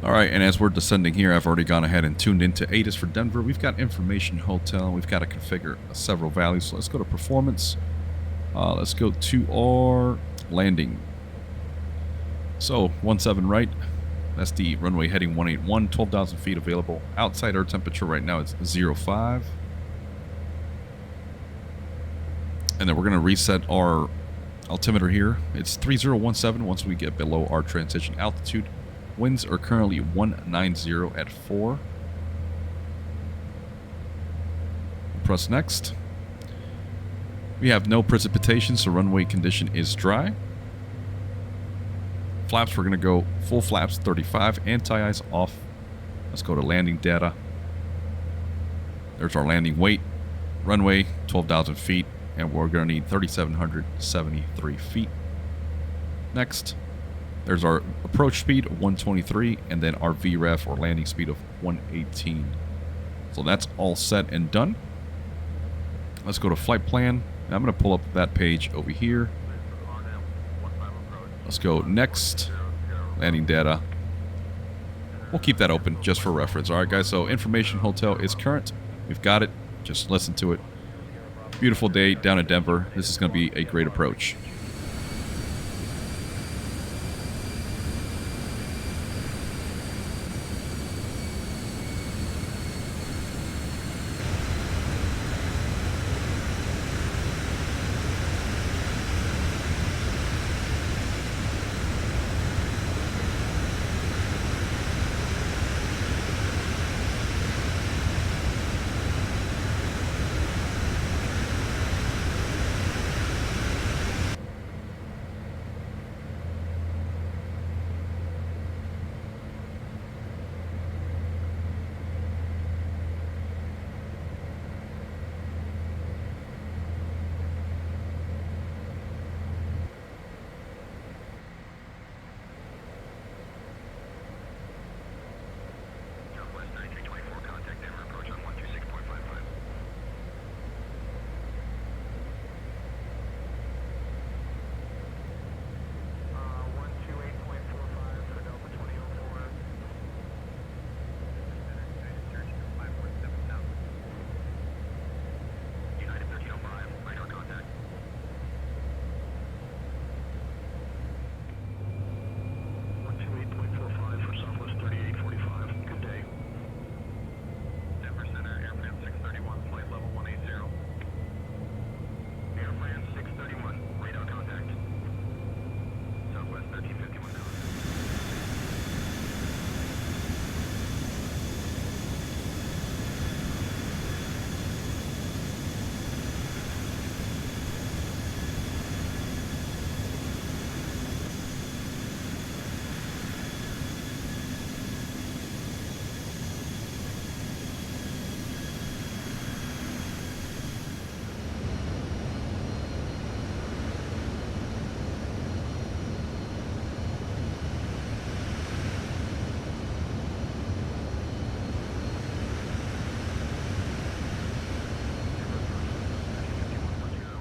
Alright, and as we're descending here, I've already gone ahead and tuned into ATIS for Denver. We've got information hotel. We've got to configure several values. So let's go to performance. Let's go to our landing. So 17 right. That's the runway heading 181, 12,000 feet available. Outside air temperature right now is 05. And then we're going to reset our altimeter here. It's 3017 once we get below our transition altitude. Winds are currently 190 at 4. Press next. We have no precipitation, so runway condition is dry. Flaps, we're going to go full flaps 35, anti-ice off. Let's go to landing data. There's our landing weight. Runway 12,000 feet. And we're going to need 3,773 feet. Next, there's our approach speed of 123, and then our VREF or landing speed of 118. So that's all set and done. Let's go to flight plan. Now I'm going to pull up that page over here. Let's go next. Landing data. We'll keep that open just for reference. All right, guys. So information hotel is current. We've got it. Just listen to it. Beautiful day down in Denver. This is going to be a great approach.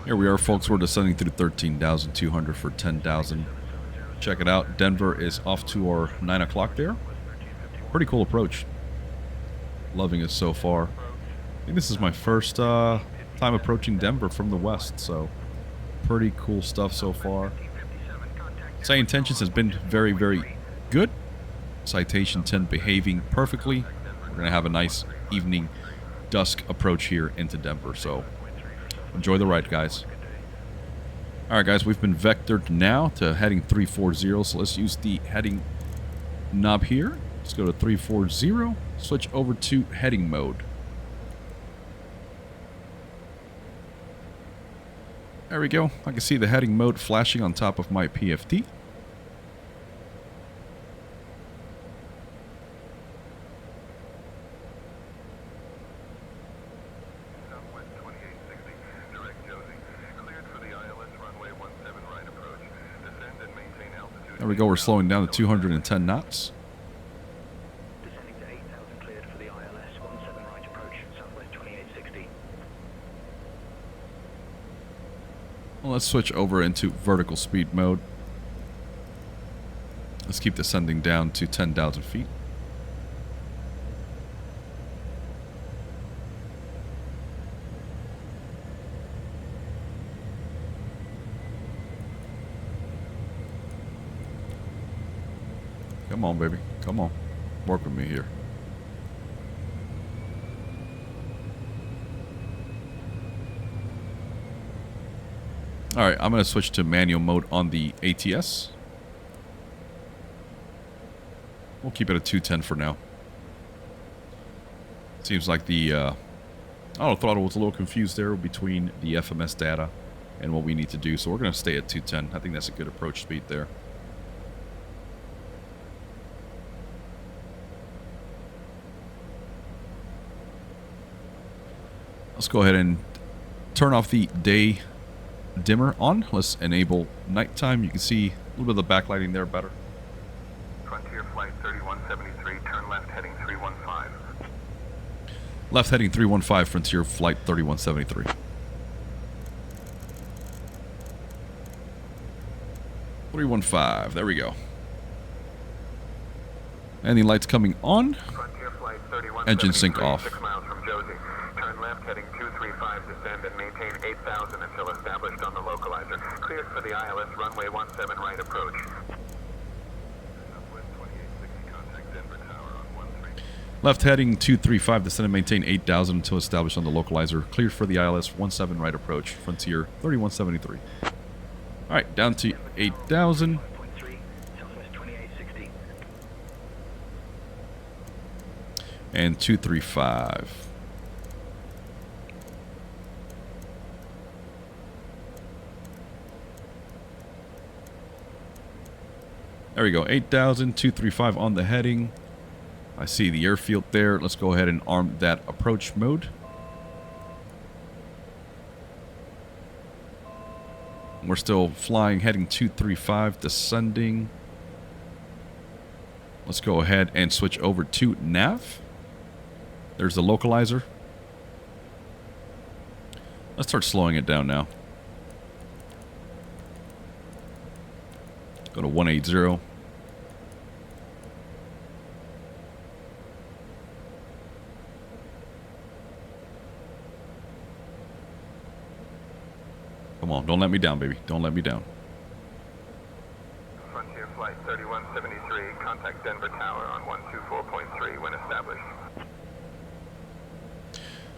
Here we are, folks. We're descending through 13,200 for 10,000. Check it out. Denver is off to our 9 o'clock there. Pretty cool approach. Loving it so far. I think this is my first time approaching Denver from the west, so pretty cool stuff so far. SayIntentions has been very, very good. Citation 10 behaving perfectly. We're going to have a nice evening dusk approach here into Denver, so enjoy the ride, guys. Alright, guys, we've been vectored now to heading 340, so let's use the heading knob here. Let's go to 340, switch over to heading mode. There we go. I can see the heading mode flashing on top of my PFD. There we go, we're slowing down to 210 knots. Descending to 8,000 cleared for the ILS, 17 right approach, southwest 2860. Well, let's switch over into vertical speed mode. Let's keep descending down to 10,000 feet. Come on, baby. Come on. Work with me here. Alright, I'm going to switch to manual mode on the ATS. We'll keep it at 210 for now. Seems like the throttle was a little confused there between the FMS data and what we need to do. So we're going to stay at 210. I think that's a good approach speed there. Let's go ahead and turn off the day dimmer on. Let's enable nighttime. You can see a little bit of the backlighting there better. Frontier Flight 3173, turn left heading 315. Left heading 315, Frontier Flight 3173. There we go. And the lights coming on. Frontier Flight 3173, Engine sync off. 6 miles from Josie. Turn left heading 235, descend and maintain 8,000 until established on the localizer. Cleared for the ILS runway 17 right approach. Southwest 2860, contact Denver Tower on 13. Left heading 235, descend and maintain 8,000 until established on the localizer. Cleared for the ILS 17 right approach. Frontier 3173. Alright, down to 8,000. Southwest 2860. And 235. There we go, 8,000, 235 on the heading. I see the airfield there. Let's go ahead and arm that approach mode. We're still flying, heading 235, descending. Let's go ahead and switch over to nav. There's the localizer. Let's start slowing it down now. Go to 180. Come on, don't let me down, baby. Don't let me down. Frontier Flight 3173, contact Denver Tower on 124.3 when established.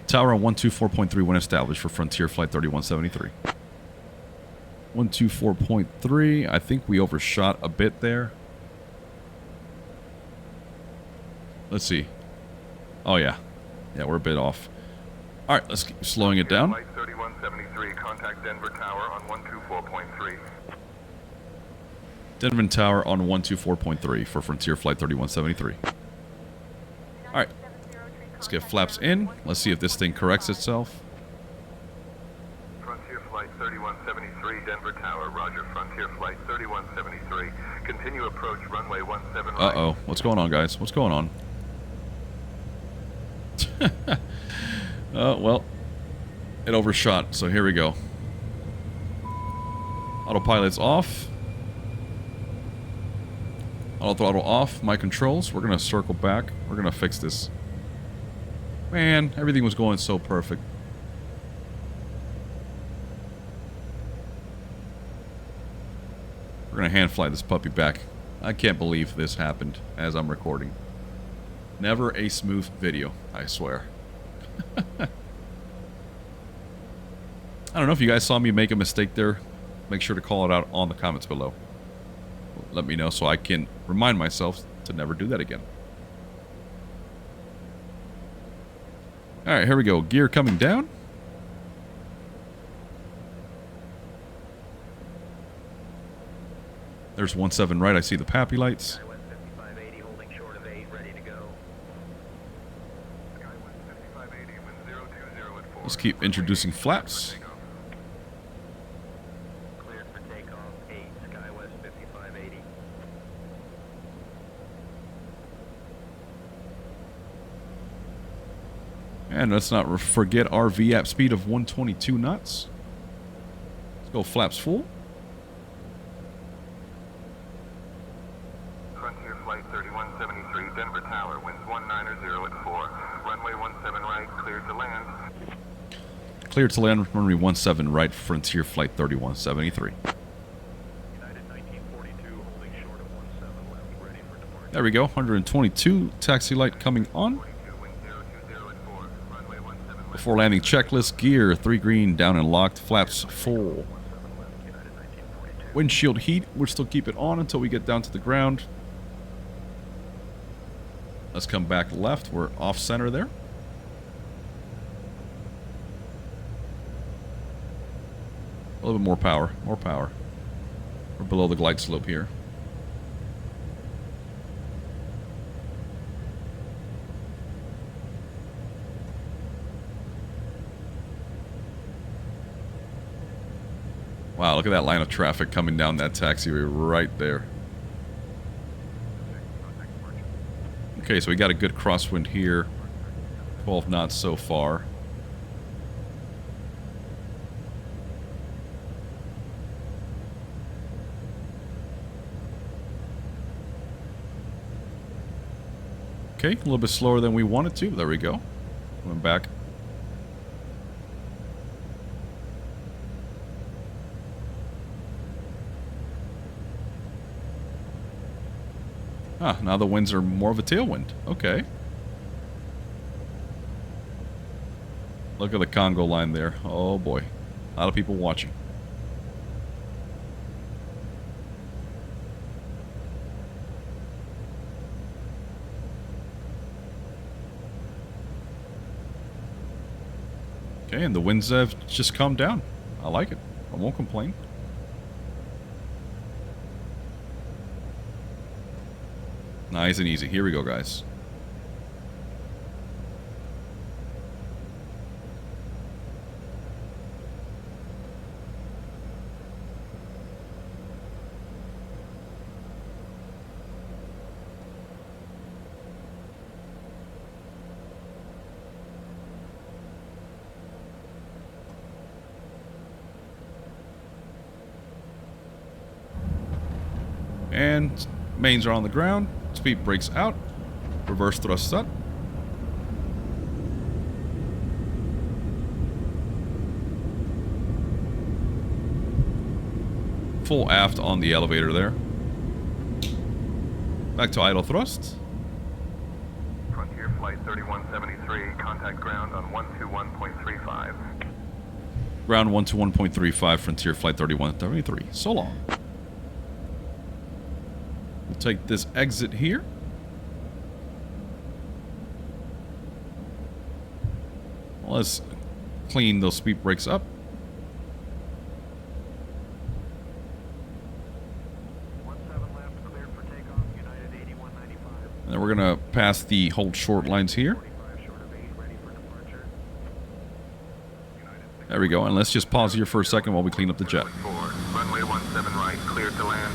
Tower on 124.3 when established for Frontier Flight 3173. 124.3. I think we overshot a bit there. Let's see. Oh, yeah. Yeah, we're a bit off. All right, let's keep slowing it down. Flight 3173, contact Denver Tower on 124.3. Denver Tower on 124.3 for Frontier Flight 3173. All right. Let's get flaps in. Let's see if this thing corrects itself. Frontier Flight 3173, Denver Tower, roger. Frontier Flight 3173, continue approach runway 17 right. Uh-oh. What's going on, guys? What's going on? Well, it overshot, so here we go. Autopilot's off. Auto throttle off. My controls. We're going to circle back. We're going to fix this. Man, everything was going so perfect. We're going to hand fly this puppy back. I can't believe this happened as I'm recording. Never a smooth video, I swear. I don't know if you guys saw me make a mistake there. Make sure to call it out on the comments below. Let me know so I can remind myself to never do that again. Alright, here we go. Gear coming down. There's 17 right. I see the pappy lights. Let's keep introducing flaps. Cleared for takeoff, 8, SkyWest 5580. And let's not forget our VAP speed of 122 knots. Let's go flaps full. Frontier Flight 3173, Denver Tower, winds 190 at 4. Runway 17 right, cleared to land. Clear to land, runway 17 right, Frontier Flight 3173. United 1942, holding short of 17 left, ready for departure. There we go, 122, taxi light coming on. Before landing checklist, gear 3 green, down and locked, flaps full. Windshield heat, we'll still keep it on until we get down to the ground. Let's come back left, we're off center there. A little bit more power, more power. We're below the glide slope here. Wow, look at that line of traffic coming down that taxiway right there. Okay, so we got a good crosswind here. 12 knots so far. Okay, a little bit slower than we wanted to. There we go. Went back. Ah, now the winds are more of a tailwind. Okay. Look at the Congo line there. Oh boy. A lot of people watching. Okay, and the winds have just calmed down. I like it. I won't complain. Nice and easy. Here we go, guys. And mains are on the ground. Speed brakes out. Reverse thrust up. Full aft on the elevator there. Back to idle thrust. Frontier Flight 3173, contact ground on 121.35. Ground 121.35, Frontier Flight 3173. So long. We'll take this exit here. Let's clean those speed brakes up. And then we're going to pass the hold short lines here. There we go. And let's just pause here for a second while we clean up the jet. Runway 17 right, cleared to land.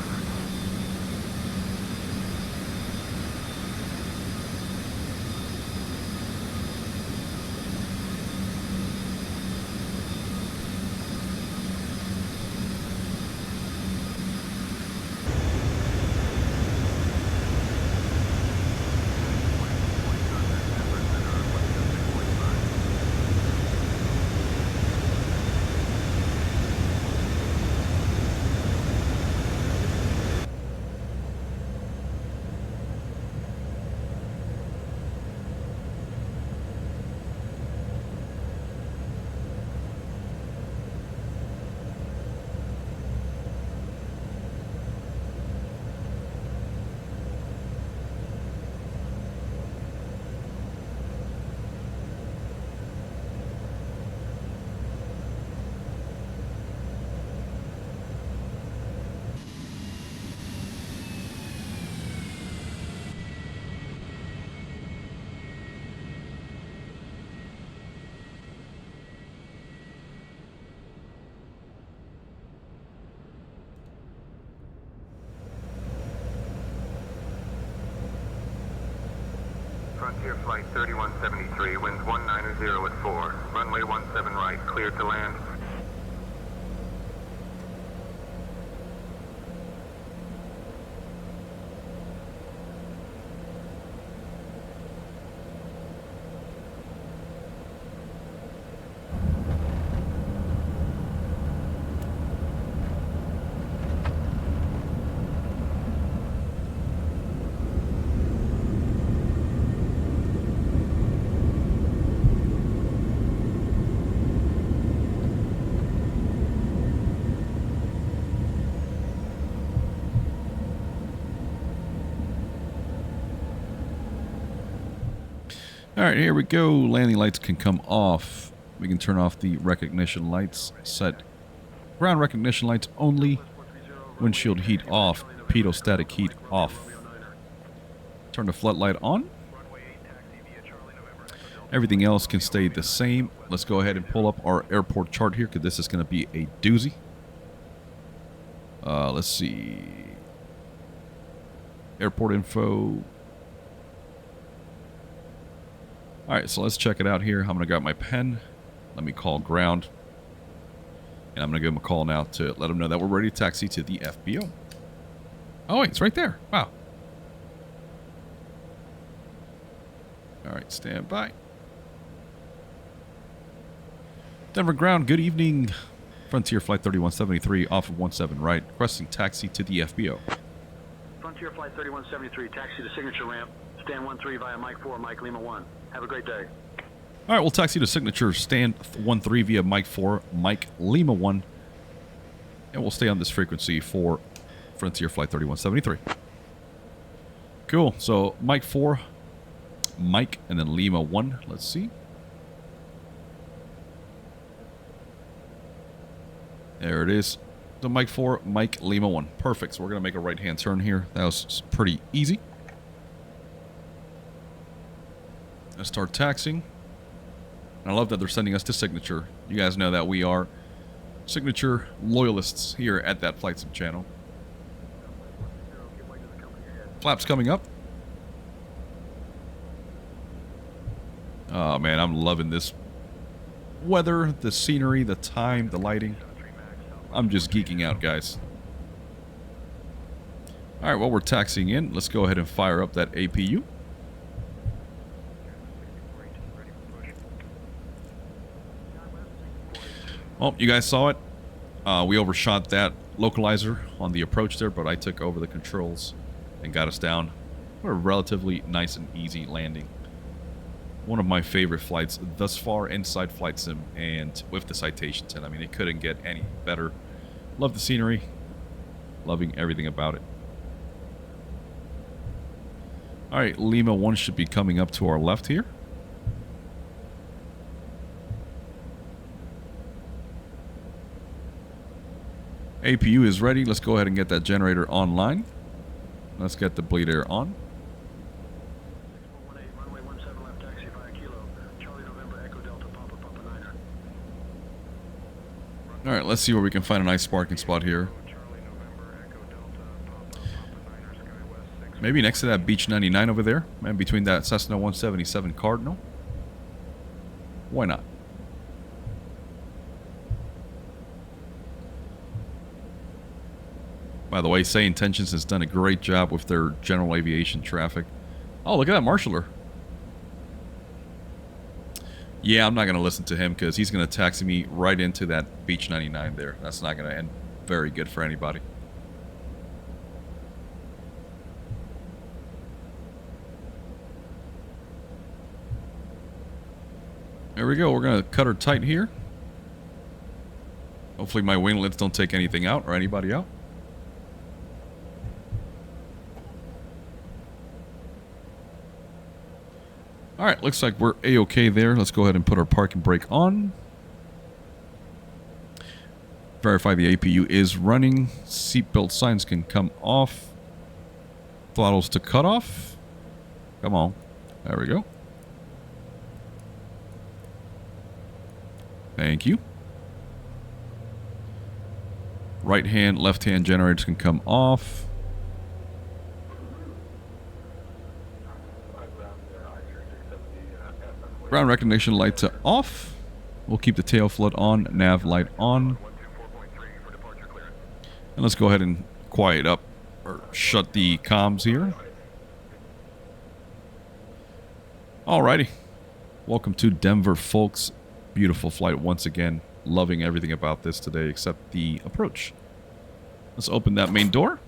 Frontier Flight 3173, winds 190 at 4. Runway 17 right, cleared to land. Alright, here we go. Landing lights can come off. We can turn off the recognition lights. Set ground recognition lights only. Windshield heat off. Pedostatic heat off. Turn the floodlight on. Everything else can stay the same. Let's go ahead and pull up our airport chart here, because this is going to be a doozy. Let's see. Airport info. Alright, so let's check it out here. I'm going to grab my pen. Let me call ground. And I'm going to give them a call now to let them know that we're ready to taxi to the FBO. Oh, wait, it's right there. Wow. Alright, stand by. Denver ground, good evening. Frontier Flight 3173 off of 17 right. Requesting taxi to the FBO. Frontier Flight 3173, taxi to signature ramp. Stand 13 via Mike 4, Mike Lima 1. Have a great day. Alright, we'll taxi to signature stand 13 via Mike 4, Mike Lima 1. And we'll stay on this frequency for Frontier Flight 3173. Cool, so Mike 4, Mike, and then Lima 1. Let's see. There it is. So Mike 4, Mike Lima 1. Perfect, so we're going to make a right-hand turn here. That was pretty easy. Let's start taxiing. And I love that they're sending us to signature. You guys know that we are signature loyalists here at that Flight Sim channel. Flaps coming up. Oh man, I'm loving this weather, the scenery, the time, the lighting. I'm just geeking out, guys. Alright, while we're taxiing in, let's go ahead and fire up that APU. Oh, you guys saw it. We overshot that localizer on the approach there, but I took over the controls and got us down. What a relatively nice and easy landing. One of my favorite flights thus far inside Flight Sim and with the Citation 10. I mean, it couldn't get any better. Love the scenery. Loving everything about it. Alright, Lima 1 should be coming up to our left here. APU is ready. Let's go ahead and get that generator online. Let's get the bleed air on. Runway 17 left, taxi via Kilo. Charlie November, Echo Delta, Papa, Papa Niner. Alright, let's see where we can find a nice parking spot here. Maybe next to that Beach 99 over there. And between that Cessna 177 Cardinal. Why not? By the way, SayIntentions has done a great job with their general aviation traffic. Oh, look at that marshaller. Yeah, I'm not going to listen to him because he's going to taxi me right into that Beach 99 there. That's not going to end very good for anybody. There we go. We're going to cut her tight here. Hopefully my winglets don't take anything out or anybody out. Alright, looks like we're A-okay there. Let's go ahead and put our parking brake on. Verify the APU is running. Seatbelt signs can come off. Throttles to cut off. Come on. There we go. Thank you. Right hand, left hand generators can come off. Ground recognition lights are off. We'll keep the tail flood on, nav light on. And let's go ahead and quiet up, or shut the comms here. Alrighty. Welcome to Denver, folks. Beautiful flight once again. Loving everything about this today except the approach. Let's open that main door.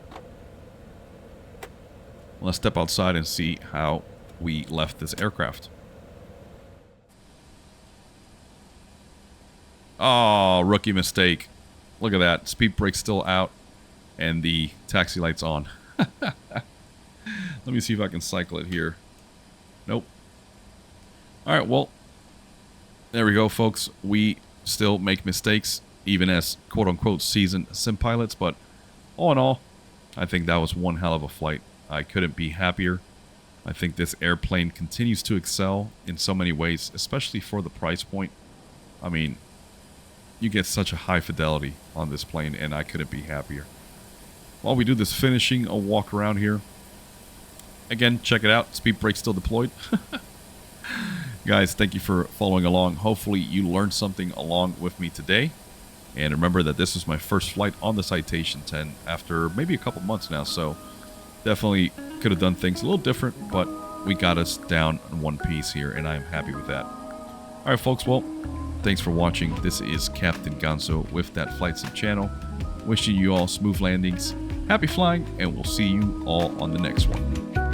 Let's step outside and see how we left this aircraft. Oh, rookie mistake. Look at that. Speed brake's still out and the taxi light's on. Let me see if I can cycle it here. Nope. Alright, well, there we go, folks. We still make mistakes, even as quote-unquote seasoned sim pilots, but all in all, I think that was one hell of a flight. I couldn't be happier. I think this airplane continues to excel in so many ways, especially for the price point. I mean, you get such a high fidelity on this plane, and I couldn't be happier. While we do this finishing a walk around here, again, check it out. Speed brake still deployed. Guys, thank you for following along. Hopefully you learned something along with me today. And remember that this was my first flight on the Citation 10 after maybe a couple months now, so definitely could have done things a little different, but we got us down in one piece here, and I'm happy with that. Alright, folks, well, thanks for watching. This is Captain Gonzo with that Flight Sim channel. Wishing you all smooth landings, happy flying, and we'll see you all on the next one.